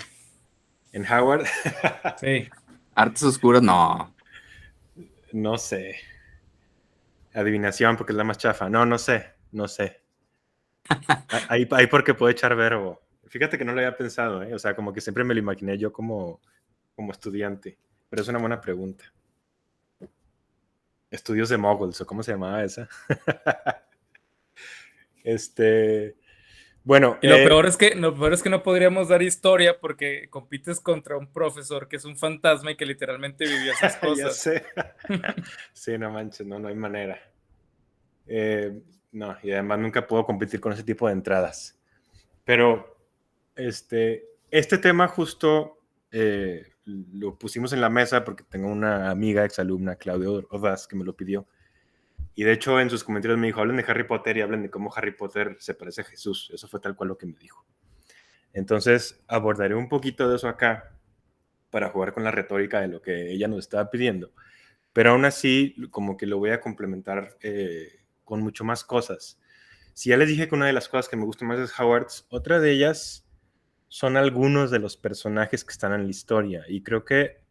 En Howard. Sí. Artes oscuras, no. No sé. Adivinación, porque es la más chafa. No sé. Ahí porque puedo echar verbo. Fíjate que no lo había pensado, ¿eh? O sea, como que siempre me lo imaginé yo como estudiante. Pero es una buena pregunta. Estudios de Muggles, ¿o cómo se llamaba esa? Bueno, Y lo peor es que no podríamos dar historia porque compites contra un profesor que es un fantasma y que literalmente vivió esas ya cosas. sé. Sí, no manches, no hay manera. No, y además nunca puedo competir con ese tipo de entradas. Pero este tema justo lo pusimos en la mesa porque tengo una amiga, exalumna, Claudia Ordaz, que me lo pidió. Y de hecho en sus comentarios me dijo, hablen de Harry Potter y hablen de cómo Harry Potter se parece a Jesús. Eso fue tal cual lo que me dijo. Entonces abordaré un poquito de eso acá para jugar con la retórica de lo que ella nos estaba pidiendo. Pero aún así, como que lo voy a complementar con mucho más cosas. Si ya les dije que una de las cosas que me gusta más es Hogwarts, otra de ellas son algunos de los personajes que están en la historia. Y creo que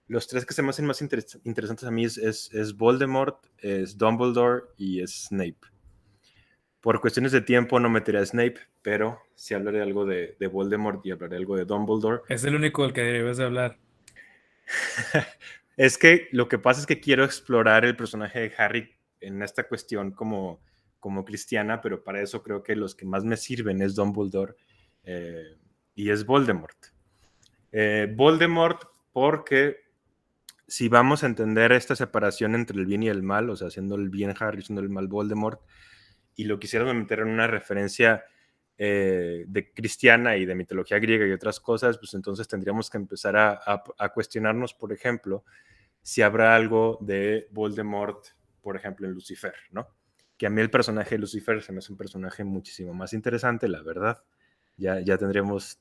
los tres que se me hacen más interesantes a mí es Voldemort, es Dumbledore y es Snape. Por cuestiones de tiempo no meteré a Snape, pero sí hablaré algo de Voldemort y hablaré algo de Dumbledore. Es el único del que debes de hablar. Es que lo que pasa es que quiero explorar el personaje de Harry en esta cuestión como cristiana, pero para eso creo que los que más me sirven es Dumbledore y es Voldemort. Voldemort porque si vamos a entender esta separación entre el bien y el mal, o sea, haciendo el bien Harry, haciendo el mal Voldemort, y lo quisiéramos meter en una referencia de cristiana y de mitología griega y otras cosas, pues entonces tendríamos que empezar a cuestionarnos, por ejemplo, si habrá algo de Voldemort, por ejemplo, en Lucifer, ¿no? Que a mí el personaje de Lucifer se me hace un personaje muchísimo más interesante, la verdad. Ya tendríamos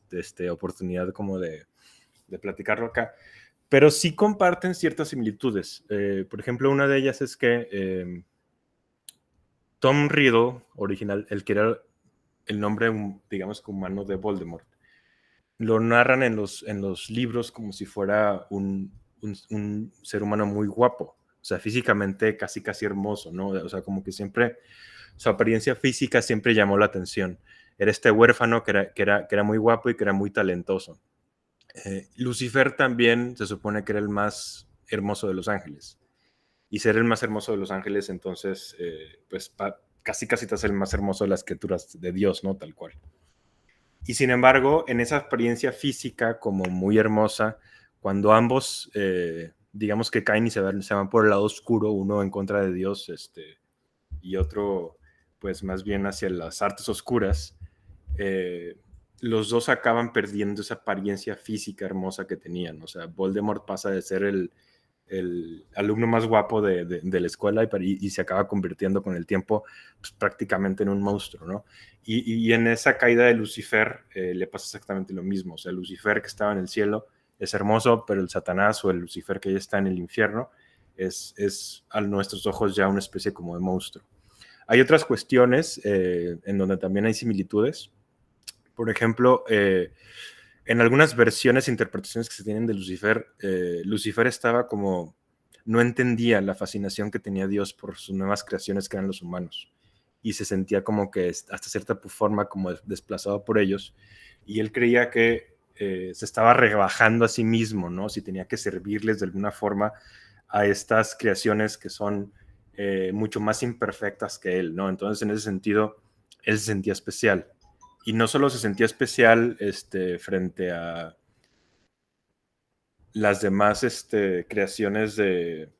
oportunidad como de platicarlo acá. Pero sí comparten ciertas similitudes. Por ejemplo, una de ellas es que Tom Riddle, original, el que era el nombre, digamos, humano de Voldemort, lo narran en los libros como si fuera un ser humano muy guapo, o sea, físicamente casi hermoso, ¿no? O sea, como que siempre, su apariencia física siempre llamó la atención. Era este huérfano que era muy guapo y que era muy talentoso. Lucifer también se supone que era el más hermoso de los ángeles. Y ser el más hermoso de los ángeles, entonces, pues casi te hace el más hermoso de las criaturas de Dios, ¿no? Tal cual. Y sin embargo, en esa apariencia física como muy hermosa, cuando ambos, digamos que caen y se van por el lado oscuro, uno en contra de Dios y otro, pues más bien hacia las artes oscuras, los dos acaban perdiendo esa apariencia física hermosa que tenían. O sea, Voldemort pasa de ser el alumno más guapo de la escuela y se acaba convirtiendo con el tiempo pues, prácticamente en un monstruo, ¿no? Y en esa caída de Lucifer le pasa exactamente lo mismo. O sea, Lucifer que estaba en el cielo es hermoso, pero el Satanás o el Lucifer que ya está en el infierno es a nuestros ojos ya una especie como de monstruo. Hay otras cuestiones en donde también hay similitudes. Por ejemplo, en algunas versiones e interpretaciones que se tienen de Lucifer, Lucifer estaba como, no entendía la fascinación que tenía Dios por sus nuevas creaciones que eran los humanos y se sentía como que hasta cierta forma como desplazado por ellos y él creía que se estaba rebajando a sí mismo, ¿no? Si tenía que servirles de alguna forma a estas creaciones que son mucho más imperfectas que él, ¿no? Entonces, en ese sentido, él se sentía especial. Y no solo se sentía especial frente a las demás creaciones de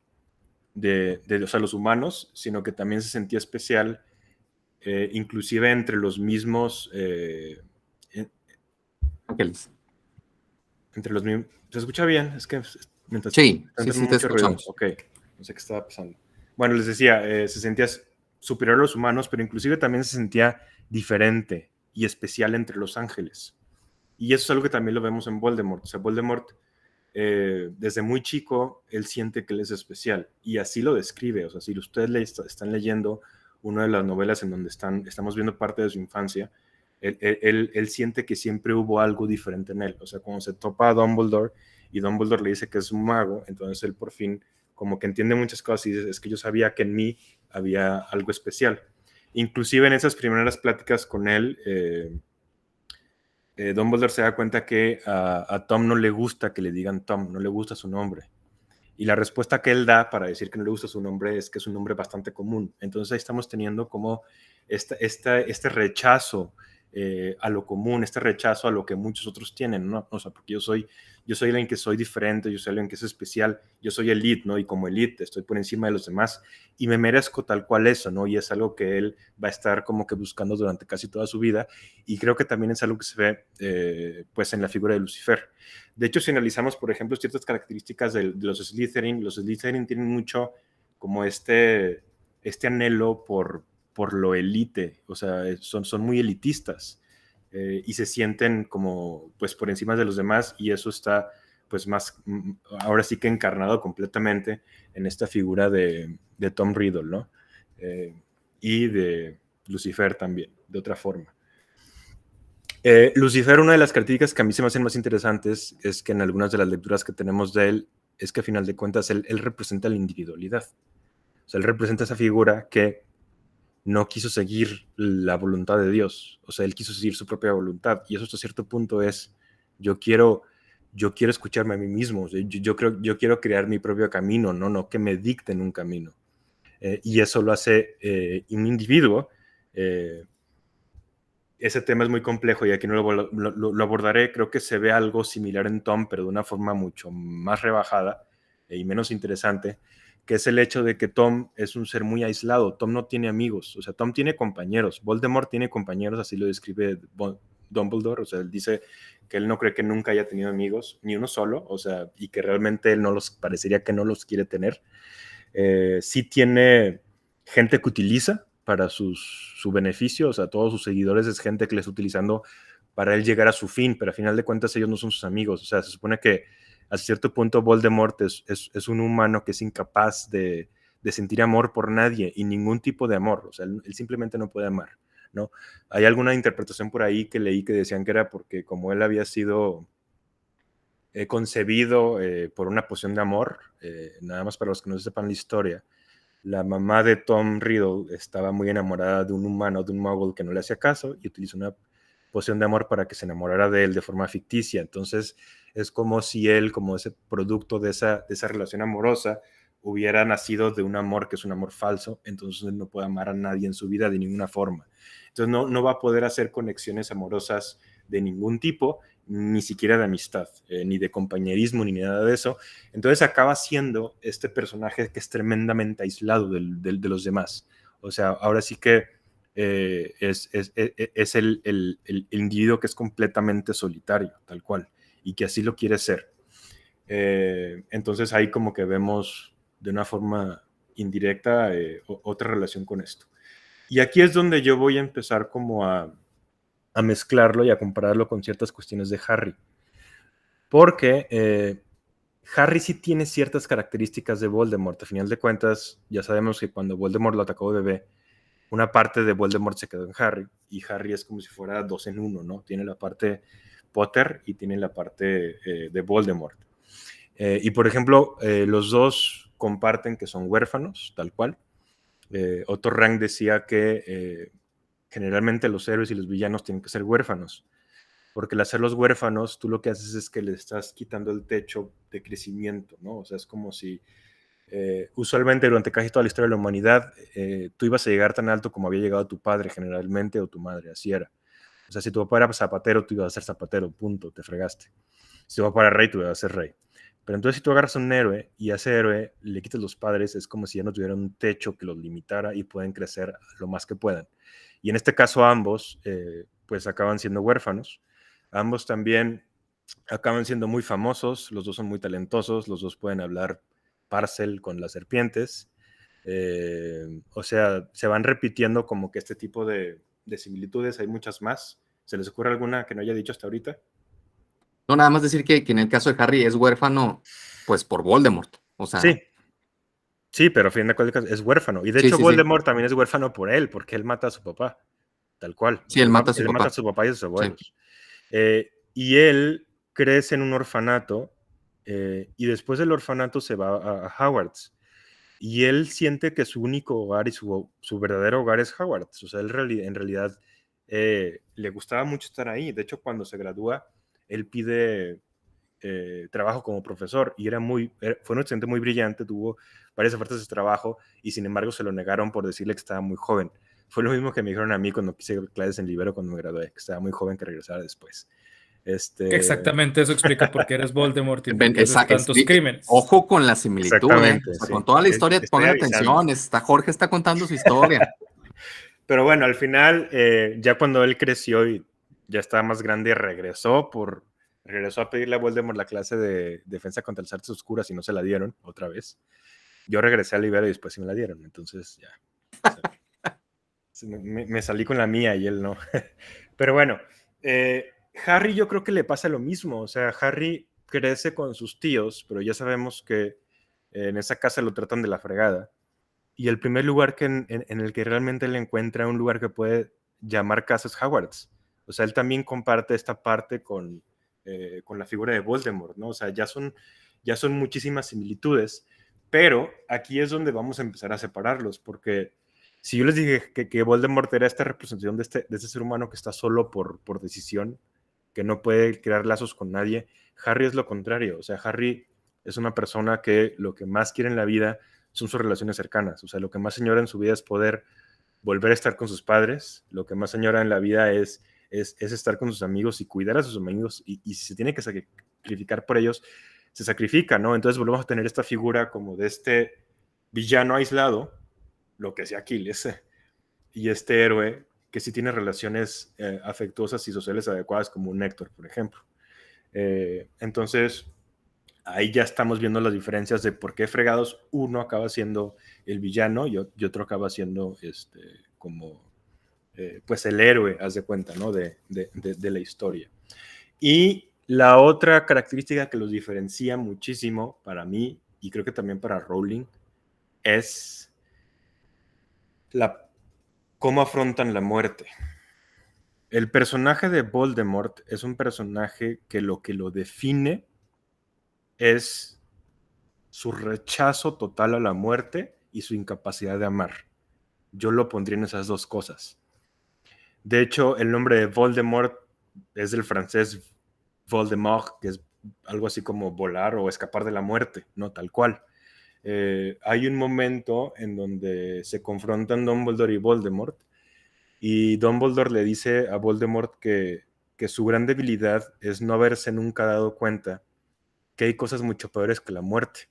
o sea, los humanos, sino que también se sentía especial inclusive entre los mismos Ángeles. entre los mismos. ¿Se escucha bien? Es que mientras Sí, está sí, entrando sí, te mucho ruido. escuchamos. Ok, no sé qué estaba pasando. Bueno, les decía, se sentía superior a los humanos, pero inclusive también se sentía diferente y especial entre los ángeles. Y eso es algo que también lo vemos en Voldemort. O sea, Voldemort, desde muy chico, él siente que él es especial. Y así lo describe. O sea, si ustedes están leyendo una de las novelas en donde estamos viendo parte de su infancia, él siente que siempre hubo algo diferente en él. O sea, cuando se topa a Dumbledore y Dumbledore le dice que es un mago, entonces él por fin como que entiende muchas cosas y dice, es que yo sabía que en mí había algo especial. Inclusive en esas primeras pláticas con él, Dumbledore se da cuenta que a Tom no le gusta que le digan Tom, no le gusta su nombre. Y la respuesta que él da para decir que no le gusta su nombre es que es un nombre bastante común. Entonces ahí estamos teniendo como este rechazo a lo común, este rechazo a lo que muchos otros tienen, ¿no? O sea, porque yo soy alguien que soy diferente, yo soy alguien que es especial, yo soy elite, ¿no? Y como elite estoy por encima de los demás y me merezco tal cual eso, ¿no? Y es algo que él va a estar como que buscando durante casi toda su vida, y creo que también es algo que se ve pues en la figura de Lucifer. De hecho, si analizamos, por ejemplo, ciertas características de los Slytherin tienen mucho como este anhelo por lo elite, o sea, son muy elitistas, y se sienten como pues por encima de los demás, y eso está pues más, ahora sí que encarnado completamente en esta figura de Tom Riddle, ¿no? Y de Lucifer también, de otra forma. Lucifer, una de las características que a mí se me hacen más interesantes es que en algunas de las lecturas que tenemos de él, es que a final de cuentas él representa la individualidad. O sea, él representa esa figura que no quiso seguir la voluntad de Dios. O sea, él quiso seguir su propia voluntad. Y eso hasta cierto punto es, yo quiero escucharme a mí mismo. O sea, yo quiero crear mi propio camino, no que me dicten un camino. Y eso lo hace un individuo. Ese tema es muy complejo y aquí no lo abordaré. Creo que se ve algo similar en Tom, pero de una forma mucho más rebajada y menos interesante, que es el hecho de que Tom es un ser muy aislado. Tom no tiene amigos, o sea, Tom tiene compañeros. Voldemort tiene compañeros, así lo describe Dumbledore. O sea, él dice que él no cree que nunca haya tenido amigos, ni uno solo, o sea, y que realmente él parecería que no los quiere tener. Sí tiene gente que utiliza para su beneficio, o sea, todos sus seguidores es gente que le está utilizando para él llegar a su fin, pero a final de cuentas ellos no son sus amigos. O sea, se supone que a cierto punto Voldemort es un humano que es incapaz de sentir amor por nadie, y ningún tipo de amor. O sea, él simplemente no puede amar, ¿no? Hay alguna interpretación por ahí que leí que decían que era porque como él había sido concebido por una poción de amor, nada más para los que no sepan la historia, la mamá de Tom Riddle estaba muy enamorada de un humano, de un muggle que no le hacía caso, y utilizó una poción de amor para que se enamorara de él de forma ficticia. Entonces es como si él, como ese producto de esa relación amorosa, hubiera nacido de un amor que es un amor falso. Entonces él no puede amar a nadie en su vida de ninguna forma. Entonces no va a poder hacer conexiones amorosas de ningún tipo, ni siquiera de amistad, ni de compañerismo, ni nada de eso. Entonces acaba siendo este personaje que es tremendamente aislado de los demás. O sea, ahora sí que es el individuo que es completamente solitario, tal cual, y que así lo quiere ser. Entonces ahí como que vemos de una forma indirecta otra relación con esto. Y aquí es donde yo voy a empezar como a mezclarlo y a compararlo con ciertas cuestiones de Harry. Porque Harry sí tiene ciertas características de Voldemort. A final de cuentas, ya sabemos que cuando Voldemort lo atacó de bebé, una parte de Voldemort se quedó en Harry, y Harry es como si fuera dos en uno, ¿no? Tiene la parte Potter y tiene la parte de Voldemort. Y por ejemplo, los dos comparten que son huérfanos, tal cual. Otto Rank decía que generalmente los héroes y los villanos tienen que ser huérfanos, porque al hacerlos huérfanos, tú lo que haces es que le estás quitando el techo de crecimiento, ¿no? O sea, es como si usualmente durante casi toda la historia de la humanidad, tú ibas a llegar tan alto como había llegado tu padre generalmente, o tu madre, así era. O sea, si tu papá era zapatero, tú ibas a ser zapatero, punto, te fregaste. Si tu papá era rey, tú ibas a ser rey. Pero entonces si tú agarras a un héroe y a ese héroe le quitas los padres, es como si ya no tuvieran un techo que los limitara y pueden crecer lo más que puedan. Y en este caso ambos, pues acaban siendo huérfanos. Ambos también acaban siendo muy famosos, los dos son muy talentosos, los dos pueden hablar Parcel con las serpientes. O sea, se van repitiendo como que este tipo de similitudes. Hay muchas más. ¿Se les ocurre alguna que no haya dicho hasta ahorita? No, nada más decir que en el caso de Harry es huérfano, pues por Voldemort. O sea, Sí, sí, pero a fin de cuentas es huérfano. Y de sí, hecho sí, sí. Voldemort también es huérfano por él, porque él mata a su papá, tal cual. O Sí, sea, él mata a su él mata a papá. su papá y a sus Sí. abuelos. Y él crece en un orfanato, y después del orfanato se va a Hogwarts. Y él siente que su único hogar y su verdadero hogar es Hogwarts. O sea, él en realidad le gustaba mucho estar ahí. De hecho, cuando se gradúa, él pide trabajo como profesor, y fue un estudiante muy brillante, tuvo varias ofertas de trabajo, y sin embargo se lo negaron por decirle que estaba muy joven. Fue lo mismo que me dijeron a mí cuando quise clases en Libero cuando me gradué, que estaba muy joven que regresara después. Exactamente, eso explica por qué eres Voldemort y por qué haces tantos crímenes. Ojo con la similitud, ¿eh? O sea, Sí. con toda la historia, Estoy pongan avisando. atención. Jorge está contando su historia. Pero bueno, al final, ya cuando él creció y ya estaba más grande, regresó a pedirle a Voldemort la clase de defensa contra las artes oscuras y no se la dieron otra vez. Yo regresé a Libero y después sí me la dieron. Entonces ya. O sea, me salí con la mía y él no. Pero bueno, Harry yo creo que le pasa lo mismo. O sea, Harry crece con sus tíos, pero ya sabemos que en esa casa lo tratan de la fregada. Y el primer lugar en el que realmente él encuentra un lugar que puede llamar casa es Hogwarts. O sea, él también comparte esta parte con la figura de Voldemort, ¿no? O sea, ya son muchísimas similitudes, pero aquí es donde vamos a empezar a separarlos, porque si yo les dije que Voldemort era esta representación de este ser humano que está solo por decisión, que no puede crear lazos con nadie, Harry es lo contrario. O sea, Harry es una persona que lo que más quiere en la vida son sus relaciones cercanas. O sea, lo que más señora en su vida es poder volver a estar con sus padres. Lo que más señora en la vida es estar con sus amigos y cuidar a sus amigos. Y si se tiene que sacrificar por ellos, se sacrifica, ¿no? Entonces volvemos a tener esta figura como de este villano aislado, lo que sea Aquiles, y este héroe que sí tiene relaciones afectuosas y sociales adecuadas, como un Héctor, por ejemplo. Entonces, ahí ya estamos viendo las diferencias de por qué fregados uno acaba siendo el villano y otro acaba siendo como pues el héroe, haz de cuenta, ¿no? de la historia. Y la otra característica que los diferencia muchísimo para mí, y creo que también para Rowling, es cómo afrontan la muerte. El personaje de Voldemort es un personaje que lo define es su rechazo total a la muerte y su incapacidad de amar. Yo lo pondría en esas dos cosas. De hecho, el nombre de Voldemort es del francés Voldemort, que es algo así como volar o escapar de la muerte, no tal cual. Hay un momento en donde se confrontan Dumbledore y Voldemort, y Dumbledore le dice a Voldemort que su gran debilidad es no haberse nunca dado cuenta que hay cosas mucho peores que la muerte.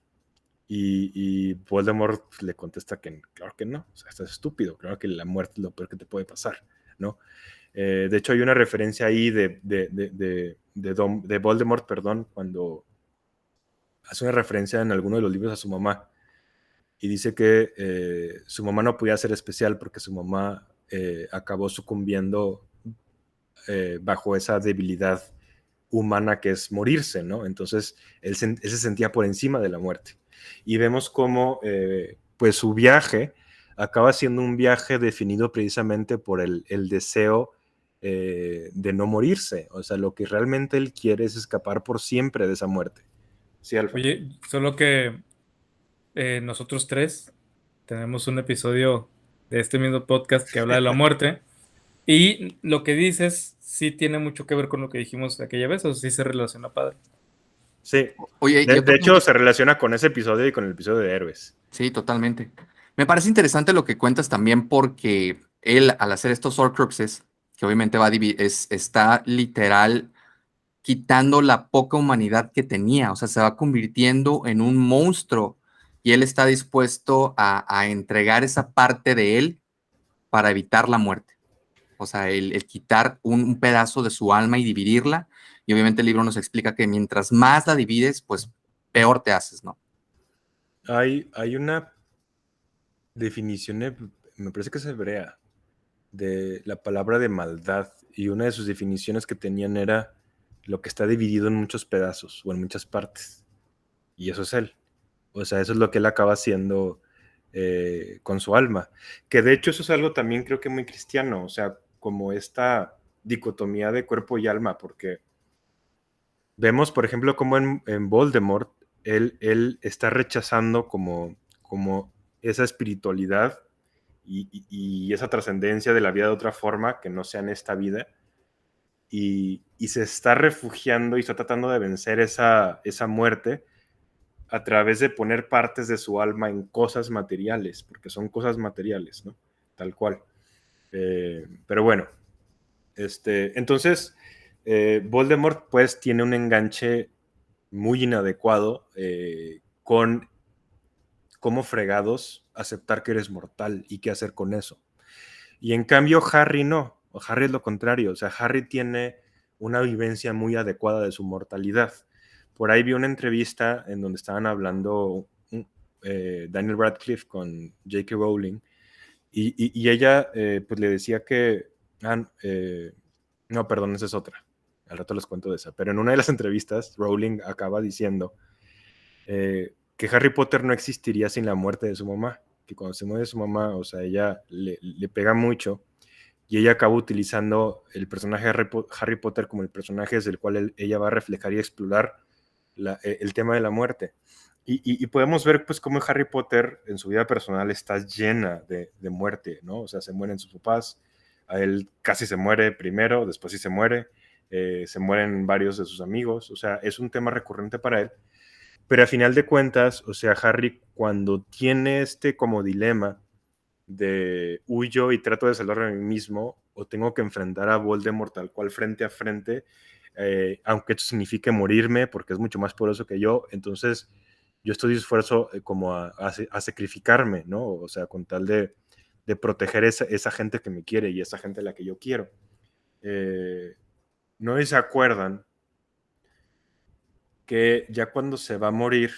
Y Voldemort le contesta que claro que no, o sea, estás estúpido, claro que la muerte es lo peor que te puede pasar, ¿no? De hecho, hay una referencia ahí de Voldemort, perdón, cuando hace una referencia en alguno de los libros a su mamá y dice que su mamá no podía ser especial porque su mamá acabó sucumbiendo bajo esa debilidad humana que es morirse, ¿no? Entonces, él se sentía por encima de la muerte. Y vemos cómo, pues, su viaje acaba siendo un viaje definido precisamente por el deseo de no morirse. O sea, lo que realmente él quiere es escapar por siempre de esa muerte. Sí, Alfa. Oye, solo que nosotros tres tenemos un episodio de este mismo podcast que habla de la muerte y lo que dices sí tiene mucho que ver con lo que dijimos aquella vez, o sí se relaciona padre. Sí. Oye, De hecho, se relaciona con ese episodio y con el episodio de Héroes. Sí, totalmente. Me parece interesante lo que cuentas también porque él, al hacer estos Horcruxes, que obviamente está literal quitando la poca humanidad que tenía, o sea, se va convirtiendo en un monstruo y él está dispuesto a entregar esa parte de él para evitar la muerte. O sea, el quitar un pedazo de su alma y dividirla. Y obviamente el libro nos explica que mientras más la divides, pues peor te haces, ¿no? Hay una definición, me parece que es hebrea, de la palabra de maldad, y una de sus definiciones que tenían era lo que está dividido en muchos pedazos o en muchas partes, y eso es él. O sea, eso es lo que él acaba haciendo con su alma, que de hecho eso es algo también creo que muy cristiano, o sea, como esta dicotomía de cuerpo y alma, porque vemos, por ejemplo, como en Voldemort, él está rechazando como esa espiritualidad y esa trascendencia de la vida de otra forma que no sea en esta vida, y se está refugiando y está tratando de vencer esa muerte a través de poner partes de su alma en cosas materiales, porque son cosas materiales, ¿no? Tal cual. Pero bueno, entonces Voldemort pues tiene un enganche muy inadecuado con cómo fregados aceptar que eres mortal y qué hacer con eso. Y en cambio Harry no, o Harry es lo contrario, o sea, Harry tiene una vivencia muy adecuada de su mortalidad. Por ahí vi una entrevista en donde estaban hablando Daniel Radcliffe con J.K. Rowling y ella pues le decía que, no, perdón, esa es otra, al rato les cuento de esa, pero en una de las entrevistas Rowling acaba diciendo que Harry Potter no existiría sin la muerte de su mamá, que cuando se muere su mamá, o sea, ella le pega mucho y ella acaba utilizando el personaje de Harry Potter como el personaje desde el cual ella va a reflejar y explorar el tema de la muerte. Y podemos ver pues cómo Harry Potter en su vida personal está llena de muerte, ¿no? O sea, se mueren sus papás, a él casi se muere primero, después sí se muere, se mueren varios de sus amigos, o sea, es un tema recurrente para él. Pero a final de cuentas, o sea, Harry cuando tiene como dilema de huyo y trato de salvarme a mí mismo o tengo que enfrentar a Voldemort tal cual frente a frente, aunque esto signifique morirme porque es mucho más poderoso que yo, entonces yo estoy dispuesto como a sacrificarme, ¿no? O sea, con tal de proteger esa gente que me quiere y esa gente a la que yo quiero. No sé si se acuerdan que ya cuando se va a morir,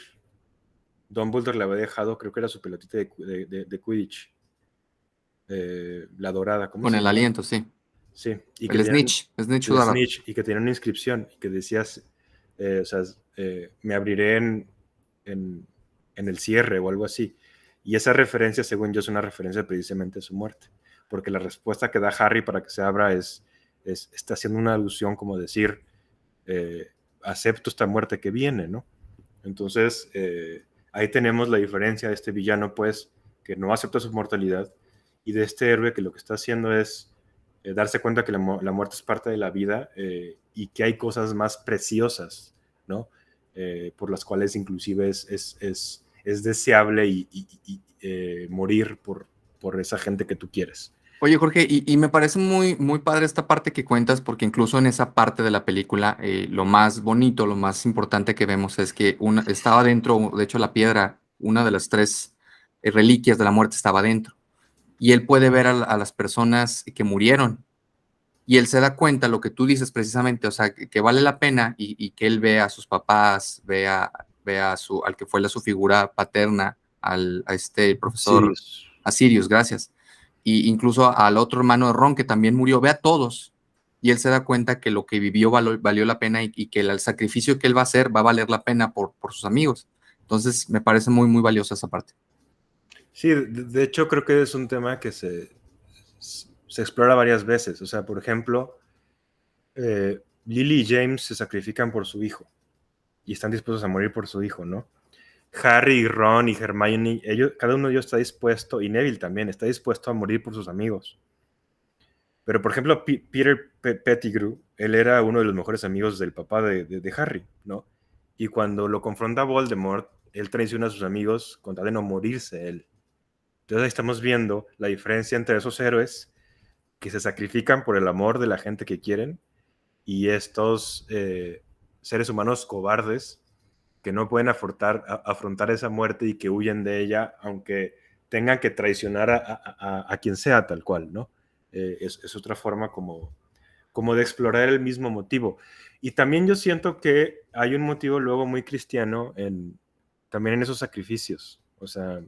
Dumbledore le había dejado, creo que era su pelotita de Quidditch, la dorada, ¿cómo Con se el llama? aliento, sí. Sí, y que El tenían Snitch el Udara. snitch y que tenían una inscripción y que decías, o sea, me abriré en, en el cierre o algo así. Y esa referencia, según yo, es una referencia precisamente a su muerte, porque la respuesta que da Harry para que se abra está haciendo una alusión como decir, acepto esta muerte que viene, ¿no? Entonces, ahí tenemos la diferencia de este villano, pues, que no acepta su mortalidad, y de este héroe que lo que está haciendo es darse cuenta que la muerte es parte de la vida y que hay cosas más preciosas, ¿no? Por las cuales inclusive es deseable morir por esa gente que tú quieres. Oye, Jorge, y me parece muy, muy padre esta parte que cuentas, porque incluso en esa parte de la película, lo más bonito, lo más importante que vemos es que estaba dentro, de hecho, la piedra, una de las tres reliquias de la muerte estaba dentro. Y él puede ver a las personas que murieron. Y él se da cuenta, lo que tú dices precisamente, o sea, que vale la pena y que él ve a sus papás, al que fue su figura paterna, a este profesor, Sirius. a Sirius, gracias. Y incluso al otro hermano de Ron que también murió, ve a todos. Y él se da cuenta que lo que vivió valió la pena y que el sacrificio que él va a hacer va a valer la pena por sus amigos. Entonces, me parece muy, muy valiosa esa parte. Sí, de hecho creo que es un tema que se explora varias veces. O sea, por ejemplo, Lily y James se sacrifican por su hijo y están dispuestos a morir por su hijo, ¿no? Harry y Ron y Hermione, cada uno de ellos está dispuesto, y Neville también, está dispuesto a morir por sus amigos. Pero, por ejemplo, Peter Pettigrew, él era uno de los mejores amigos del papá de Harry, ¿no? Y cuando lo confronta Voldemort, él traiciona a sus amigos con tal de no morirse él. Entonces ahí estamos viendo la diferencia entre esos héroes que se sacrifican por el amor de la gente que quieren y estos seres humanos cobardes que no pueden afrontar esa muerte y que huyen de ella, aunque tengan que traicionar a quien sea tal cual, ¿no? Es otra forma como de explorar el mismo motivo. Y también yo siento que hay un motivo luego muy cristiano también en esos sacrificios. O sea,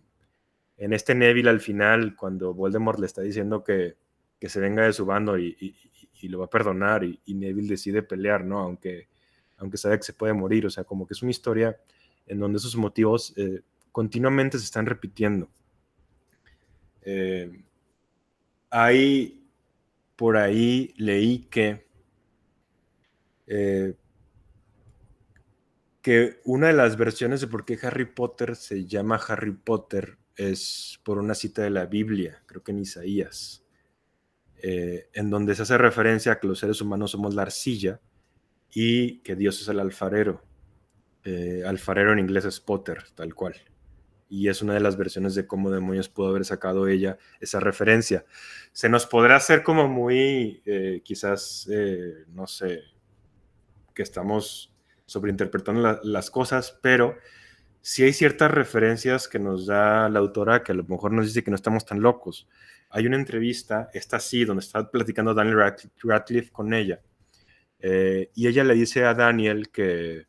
en este Neville al final, cuando Voldemort le está diciendo que se venga de su bando y lo va a perdonar y Neville decide pelear, ¿no? Aunque sabe que se puede morir, o sea, como que es una historia en donde esos motivos continuamente se están repitiendo. Hay por ahí leí que una de las versiones de por qué Harry Potter se llama Harry Potter es por una cita de la Biblia, creo que en Isaías, en donde se hace referencia a que los seres humanos somos la arcilla y que Dios es el alfarero. Alfarero en inglés es Potter, tal cual. y es una de las versiones de cómo demonios pudo haber sacado ella esa referencia. Se nos podrá hacer como muy, quizás, no sé, que estamos sobreinterpretando las cosas, pero sí hay ciertas referencias que nos da la autora que a lo mejor nos dice que no estamos tan locos. Hay una entrevista, esta sí, donde está platicando Daniel Radcliffe con ella, y ella le dice a Daniel que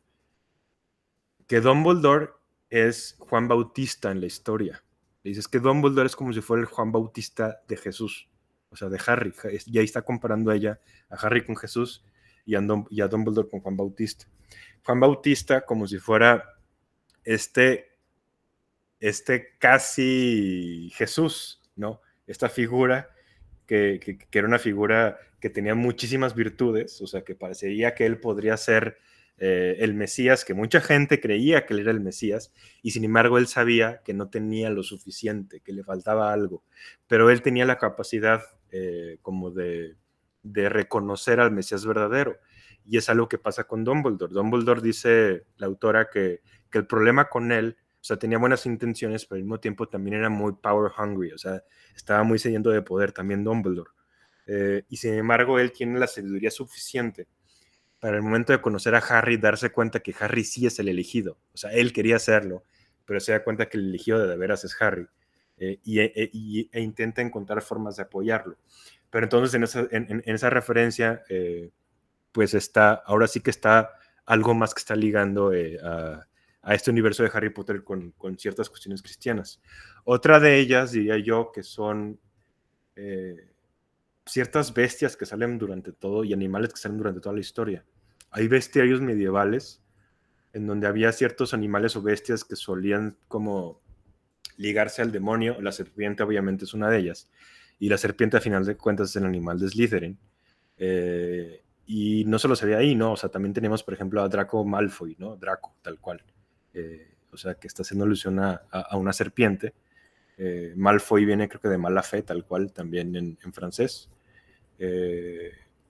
Dumbledore es Juan Bautista en la historia. Le dices que Dumbledore es como si fuera el Juan Bautista de Jesús, o sea, de Harry. Y ahí está comparando a ella, a Harry con Jesús y a Dumbledore con Juan Bautista. Juan Bautista como si fuera este casi Jesús, ¿no? Esta figura que era una figura que tenía muchísimas virtudes, o sea, que parecería que él podría ser el Mesías, que mucha gente creía que él era el Mesías, y sin embargo él sabía que no tenía lo suficiente, que le faltaba algo, pero él tenía la capacidad como de reconocer al Mesías verdadero, y es algo que pasa con Dumbledore. Dumbledore dice la autora que el problema con él, o sea, tenía buenas intenciones, pero al mismo tiempo también era muy power hungry, o sea, estaba muy sediento de poder, también Dumbledore. Y sin embargo, él tiene la sabiduría suficiente para el momento de conocer a Harry, darse cuenta que Harry sí es el elegido. O sea, él quería hacerlo, pero se da cuenta que el elegido de veras es Harry. E intenta encontrar formas de apoyarlo. Pero entonces en esa referencia, pues ahora sí que está algo más que está ligando a este universo de Harry Potter con ciertas cuestiones cristianas. Otra de ellas, diría yo, que son ciertas bestias que salen durante todo y animales que salen durante toda la historia. Hay bestiarios medievales en donde había ciertos animales o bestias que solían como ligarse al demonio. La serpiente obviamente es una de ellas. Y la serpiente a final de cuentas es el animal de Slytherin. Y no solo se ve ahí, ¿no? O sea, también tenemos, por ejemplo, a Draco Malfoy, ¿no? Draco, tal cual. O sea, que está haciendo alusión a una serpiente. Malfoy viene, creo que de mala fe, tal cual, también en francés.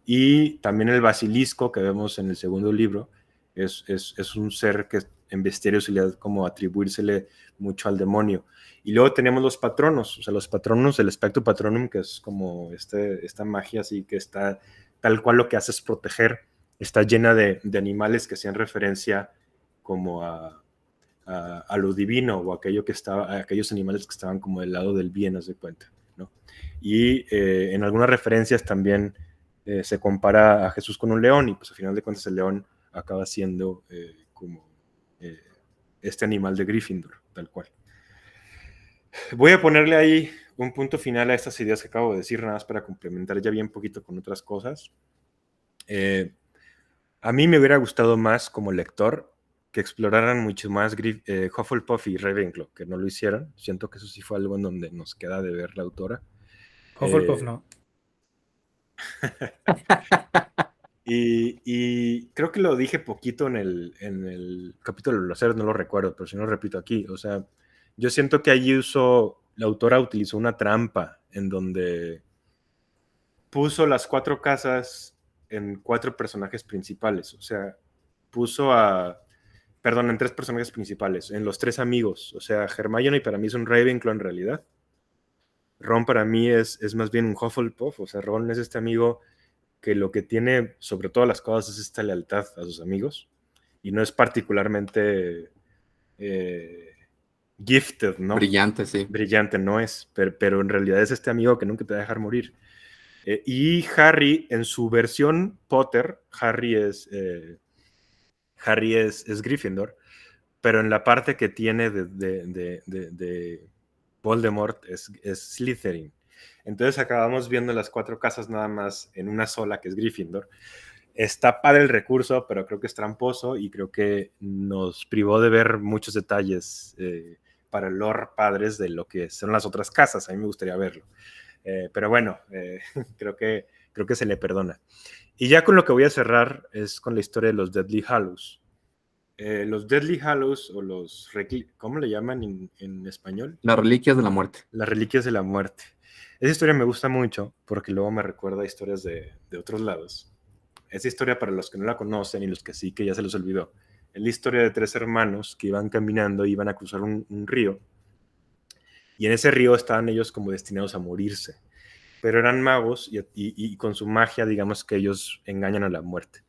Y también el basilisco que vemos en el segundo libro es un ser que en bestiario se le da como atribuírsele mucho al demonio. Y luego tenemos los patronos, o sea, los patronos, el Spectrum Patronum, que es como esta magia así que está tal cual lo que hace es proteger, está llena de animales que hacían referencia como a lo divino o a aquellos animales que estaban como del lado del bien, haz de cuenta, ¿no? Y en algunas referencias también se compara a Jesús con un león y pues al final de cuentas el león acaba siendo como este animal de Gryffindor, tal cual. Voy a ponerle ahí un punto final a estas ideas que acabo de decir, nada más para complementar ya bien poquito con otras cosas. A mí me hubiera gustado más como lector que exploraran mucho más Hufflepuff y Ravenclaw, que no lo hicieron. Siento que eso sí fue algo en donde nos queda de ver la autora. Hufflepuff no. Y creo que lo dije poquito en el capítulo de los seres, no lo recuerdo, pero si no lo repito aquí. O sea, yo siento que allí la autora utilizó una trampa en donde puso las 4 casas en 4 personajes principales. O sea, puso en 3 personajes principales, en los 3 amigos. O sea, Hermione para mí es un Ravenclaw en realidad. Ron para mí es más bien un Hufflepuff. O sea, Ron es este amigo que lo que tiene sobre todas las cosas es esta lealtad a sus amigos y no es particularmente gifted, ¿no? Brillante, sí. Brillante no es, pero en realidad es este amigo que nunca te va a dejar morir. Y Harry, en su versión Potter, Harry es Gryffindor, pero en la parte que tiene de Voldemort es Slytherin. Entonces acabamos viendo las 4 casas nada más en una sola, que es Gryffindor. Está padre el recurso, pero creo que es tramposo y creo que nos privó de ver muchos detalles para el lore padres de lo que son las otras casas. A mí me gustaría verlo. Pero bueno, creo que se le perdona. Y ya con lo que voy a cerrar es con la historia de los Deathly Hallows. Los Deathly Hallows o ¿cómo le llaman en español? Las reliquias de la muerte. Las reliquias de la muerte. Esa historia me gusta mucho porque luego me recuerda a historias de otros lados. Esa historia, para los que no la conocen y los que sí, que ya se los olvidó, es la historia de 3 hermanos que iban caminando, iban a cruzar un río y en ese río estaban ellos como destinados a morirse, pero eran magos y con su magia, digamos que ellos engañan a la muerte.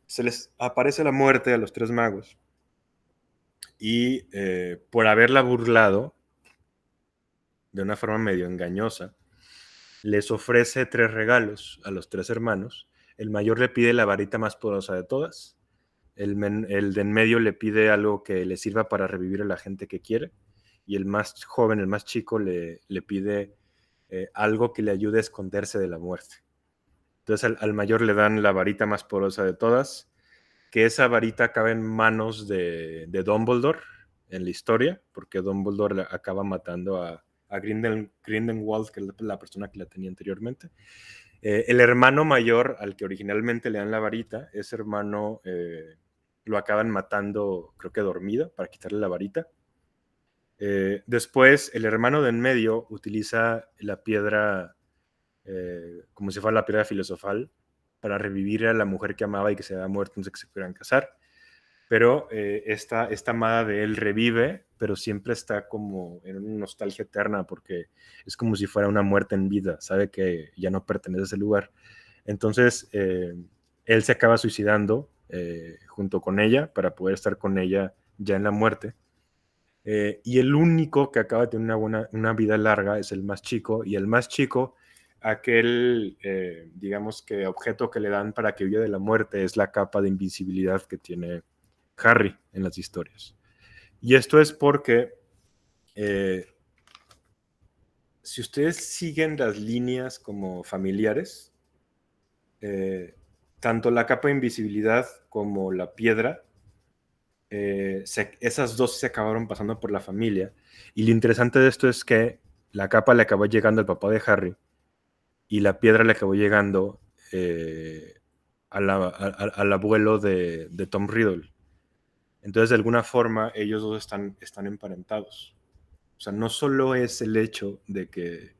Se les aparece la muerte a los 3 magos y por haberla burlado de una forma medio engañosa, les ofrece 3 regalos a los 3 hermanos. El mayor le pide la varita más poderosa de todas, el de en medio le pide algo que le sirva para revivir a la gente que quiere, y el más joven, el más chico, le pide algo que le ayude a esconderse de la muerte. Entonces al mayor le dan la varita más poderosa de todas, que esa varita acaba en manos de Dumbledore en la historia, porque Dumbledore acaba matando a Grindelwald, que es la persona que la tenía anteriormente. El hermano mayor, al que originalmente le dan la varita, ese hermano lo acaban matando, creo que dormido, para quitarle la varita. Después, el hermano de en medio utiliza la piedra, como si fuera la piedra filosofal, para revivir a la mujer que amaba y que se había muerto antes de que se pudieran casar. Pero esta amada de él revive, pero siempre está como en una nostalgia eterna, porque es como si fuera una muerte en vida, sabe que ya no pertenece a ese lugar. Entonces, él se acaba suicidando junto con ella para poder estar con ella ya en la muerte. Y el único que acaba de tener una vida larga es el más chico, y el más chico, aquel, digamos que objeto que le dan para que huya de la muerte es la capa de invisibilidad que tiene Harry en las historias. Y esto es porque si ustedes siguen las líneas como familiares, tanto la capa de invisibilidad como la piedra, esas dos se acabaron pasando por la familia. Y lo interesante de esto es que la capa le acabó llegando al papá de Harry y la piedra le acabó llegando al abuelo de Tom Riddle. Entonces, de alguna forma, ellos dos están emparentados. O sea, no solo es el hecho de que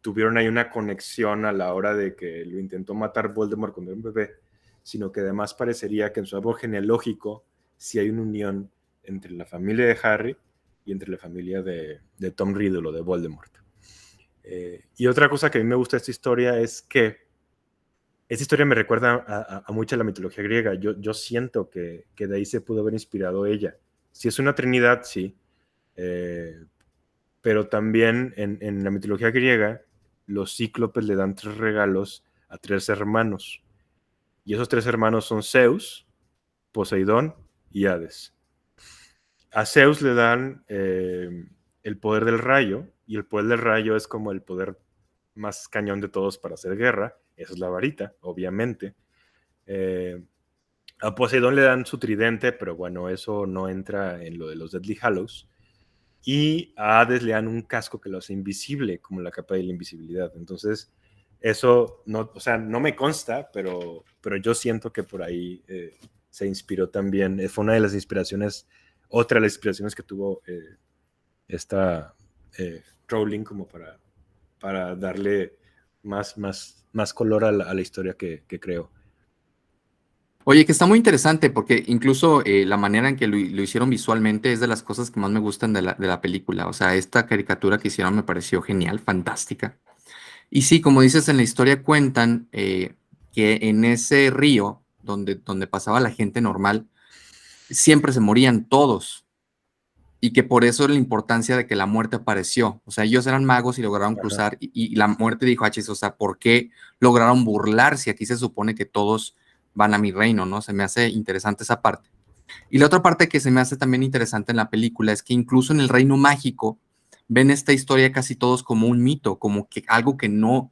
tuvieron ahí una conexión a la hora de que lo intentó matar Voldemort cuando era un bebé, sino que además parecería que en su árbol genealógico sí hay una unión entre la familia de Harry y entre la familia de Tom Riddle o de Voldemort. Y otra cosa que a mí me gusta de esta historia es que esta historia me recuerda a mucha la mitología griega. Yo siento que de ahí se pudo haber inspirado ella. Si es una trinidad, sí. Pero también en la mitología griega, los cíclopes le dan 3 regalos a 3 hermanos. Y esos 3 hermanos son Zeus, Poseidón y Hades. A Zeus le dan el poder del rayo, y el poder del rayo es como el poder más cañón de todos para hacer guerra. Esa es la varita, obviamente. A Poseidón le dan su tridente, pero bueno, eso no entra en lo de los Deathly Hallows. Y a Hades le dan un casco que lo hace invisible, como la capa de la invisibilidad. Entonces, eso no, o sea, no me consta, pero yo siento que por ahí se inspiró también. Fue una de las inspiraciones, otra de las inspiraciones que tuvo esta Rowling como para darle más color a la historia que creó. Oye, que está muy interesante porque incluso la manera en que lo hicieron visualmente es de las cosas que más me gustan de la película. O sea, esta caricatura que hicieron me pareció genial, fantástica. Y sí, como dices, en la historia cuentan que en ese río donde pasaba la gente normal, siempre se morían todos. Y que por eso la importancia de que la muerte apareció. O sea, ellos eran magos y lograron cruzar. Y la muerte dijo, achis, o sea, ¿por qué lograron burlarse? Aquí se supone que todos van a mi reino, ¿no? Se me hace interesante esa parte. Y la otra parte que se me hace también interesante en la película es que incluso en el reino mágico ven esta historia casi todos como un mito, como que algo que no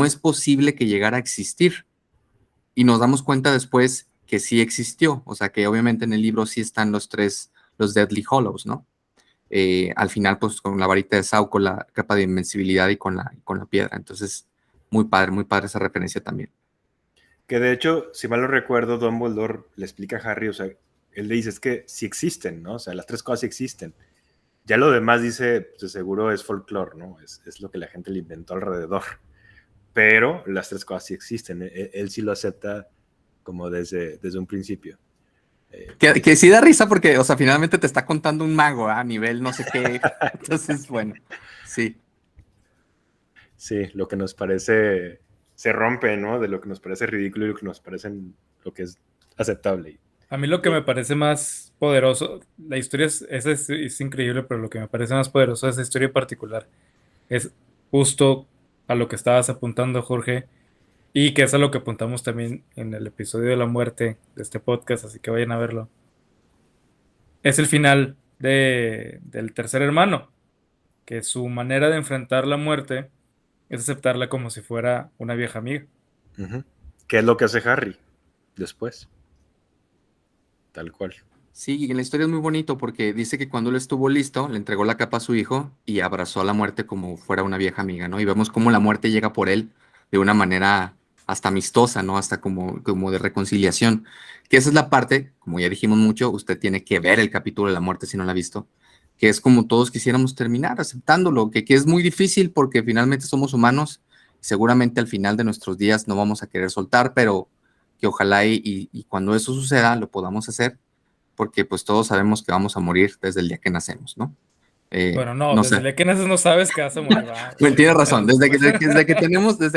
es posible que llegara a existir. Y nos damos cuenta después que sí existió, o sea que obviamente en el libro sí están los 3, los Deathly Hallows, ¿no? Al final, pues con la varita de Sau, con la capa de invencibilidad y con la piedra. Entonces, muy padre esa referencia también. Que de hecho, si mal no recuerdo, Dumbledore le explica a Harry, o sea, él le dice, es que sí existen, ¿no? O sea, las 3 cosas sí existen. Ya lo demás dice, pues de seguro es folclore, ¿no? Es lo que la gente le inventó alrededor. Pero las 3 cosas sí existen. Él sí lo acepta como desde un principio. Que sí da risa porque, o sea, finalmente te está contando un mago a nivel no sé qué. Entonces, bueno, sí. Sí, lo que nos parece se rompe, ¿no? De lo que nos parece ridículo y lo que nos parece lo que es aceptable. A mí lo que me parece más poderoso, la historia es increíble, pero lo que me parece más poderoso de esa historia en particular es justo a lo que estabas apuntando, Jorge, y que es a lo que apuntamos también en el episodio de la muerte de este podcast, así que vayan a verlo. Es el final del tercer hermano, que su manera de enfrentar la muerte es aceptarla como si fuera una vieja amiga. Uh-huh. ¿Qué es lo que hace Harry después? Tal cual. Sí, y la historia es muy bonito porque dice que cuando él estuvo listo, le entregó la capa a su hijo y abrazó a la muerte como fuera una vieja amiga, ¿no? Y vemos cómo la muerte llega por él de una manera hasta amistosa, ¿no? Hasta como de reconciliación. Que esa es la parte, como ya dijimos mucho, usted tiene que ver el capítulo de la muerte si no la ha visto, que es como todos quisiéramos terminar, aceptándolo, que es muy difícil porque finalmente somos humanos, seguramente al final de nuestros días no vamos a querer soltar, pero que ojalá y cuando eso suceda lo podamos hacer porque pues todos sabemos que vamos a morir desde el día que nacemos, ¿no? Bueno, no, No desde sé. el día que naces no sabes que vas a morir. Bueno, tienes razón, desde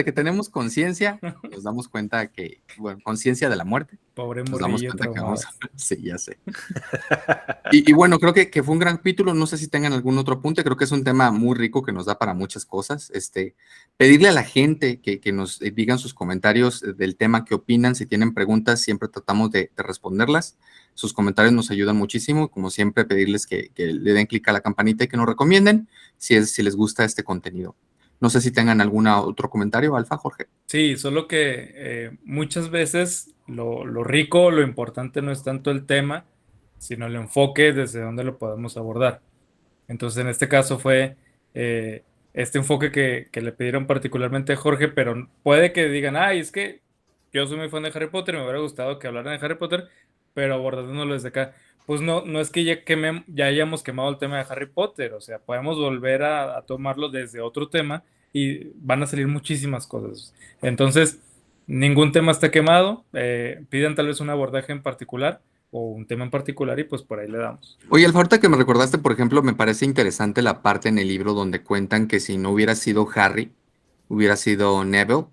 que tenemos conciencia, nos damos cuenta que, bueno, conciencia de la muerte, Pobre nos damos morrillo cuenta que traumado. vamos a... Sí, ya sé. Y bueno, creo que fue un gran capítulo, no sé si tengan algún otro apunte, creo que es un tema muy rico que nos da para muchas cosas. Pedirle a la gente que nos digan sus comentarios del tema, qué opinan, si tienen preguntas, siempre tratamos de responderlas. Sus comentarios nos ayudan muchísimo, como siempre pedirles que le den clic a la campanita y que nos recomienden si les gusta este contenido. No sé si tengan algún otro comentario, Alfa, Jorge. Sí, solo que muchas veces lo rico, lo importante no es tanto el tema, sino el enfoque desde donde lo podemos abordar. Entonces, en este caso fue este enfoque que le pidieron particularmente a Jorge, pero puede que digan, ay, es que yo soy muy fan de Harry Potter, me hubiera gustado que hablaran de Harry Potter, pero abordándolo desde acá. Pues no, no es que ya hayamos quemado el tema de Harry Potter, o sea, podemos volver a tomarlo desde otro tema y van a salir muchísimas cosas. Entonces, ningún tema está quemado, pidan tal vez un abordaje en particular o un tema en particular y pues por ahí le damos. Oye, Alfa, ahorita que me recordaste, por ejemplo, me parece interesante la parte en el libro donde cuentan que si no hubiera sido Harry, hubiera sido Neville.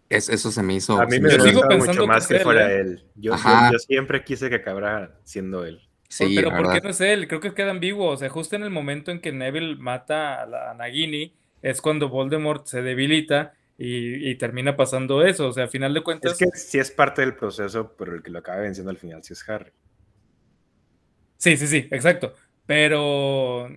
Eso se me A hizo, mí se me me Yo hizo hubiera bien. sigo gustado mucho pensando que más es que él, fuera ¿eh? él. Ajá, Yo siempre quise que acabara siendo él. sí, la Pero ¿por qué verdad. no es él? Creo que queda ambiguo. O sea, justo en el momento en que Neville mata a Nagini, es cuando Voldemort se debilita y termina pasando eso. O sea, a final de Es que cuentas, sí es parte del proceso, pero el que lo acaba venciendo al final sí es Harry. sí, sí, sí, exacto. Pero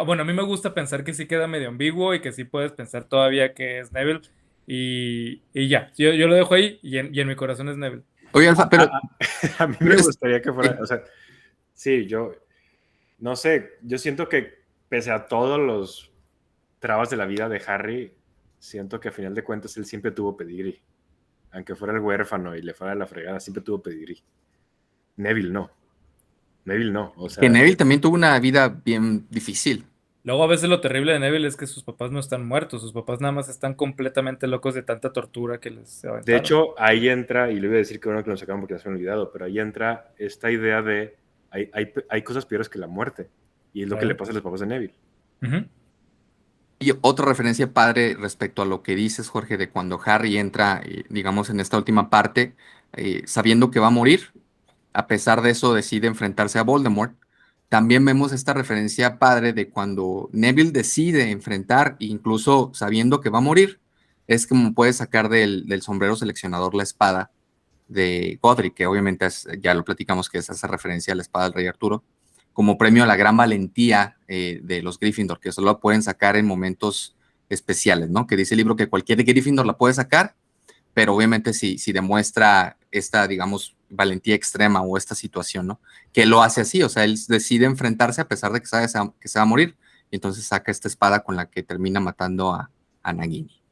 bueno, a mí me gusta pensar que sí queda medio ambiguo y que sí puedes pensar todavía que es Neville y ya. Yo lo dejo ahí y en mi corazón es Neville. Oye, Alfa, pero, A mí pero me es- gustaría que fuera, eh, o sea, sí, yo no sé, yo siento que pese a todos los trabas de la vida de Harry, siento que a final de cuentas él siempre tuvo pedigrí. Aunque fuera el huérfano y le fuera la fregada, siempre tuvo pedigrí. Neville no. Neville no. O que sea, Neville también tuvo una vida bien difícil. Luego a veces lo terrible de Neville es que sus papás no están muertos, sus papás nada más están completamente locos de tanta tortura que les de aventaron. hecho, ahí entra, y le iba a decir que bueno que lo sacaron porque ya se me han olvidado, pero ahí entra esta idea de hay cosas peores que la muerte. Y es lo que le Claro. pasa a los papás de Neville. Ujú. Y otra referencia padre respecto a lo que dices, Jorge, de cuando Harry entra, digamos, en esta última parte, sabiendo que va a morir, a pesar de eso decide enfrentarse a Voldemort. También vemos esta referencia padre de cuando Neville decide enfrentar, incluso sabiendo que va a morir, es como puede sacar del sombrero seleccionador la espada de Godric, que obviamente ya lo platicamos que es esa referencia a la espada del rey Arturo, como premio a la gran valentía de los Gryffindor, que solo la pueden sacar en momentos especiales, ¿no? Que dice el libro que cualquier Gryffindor la puede sacar, pero obviamente si demuestra esta, digamos, valentía extrema o esta situación, ¿no? Que lo hace así, o sea, él decide enfrentarse a pesar de que sabe que se va a morir, y entonces saca esta espada con la que termina matando a Nagini.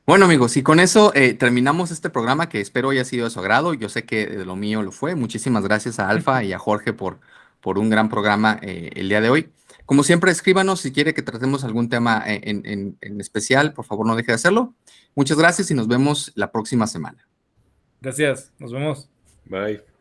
Bueno, amigos, y con eso terminamos este programa que espero haya sido de su agrado. Yo sé que de lo mío lo fue. Muchísimas gracias a Alfa y a Jorge por un gran programa el día de hoy. Como siempre, escríbanos si quiere que tratemos algún tema en especial. Por favor, no deje de hacerlo. Muchas gracias y nos vemos la próxima semana. Gracias, nos vemos. Bye.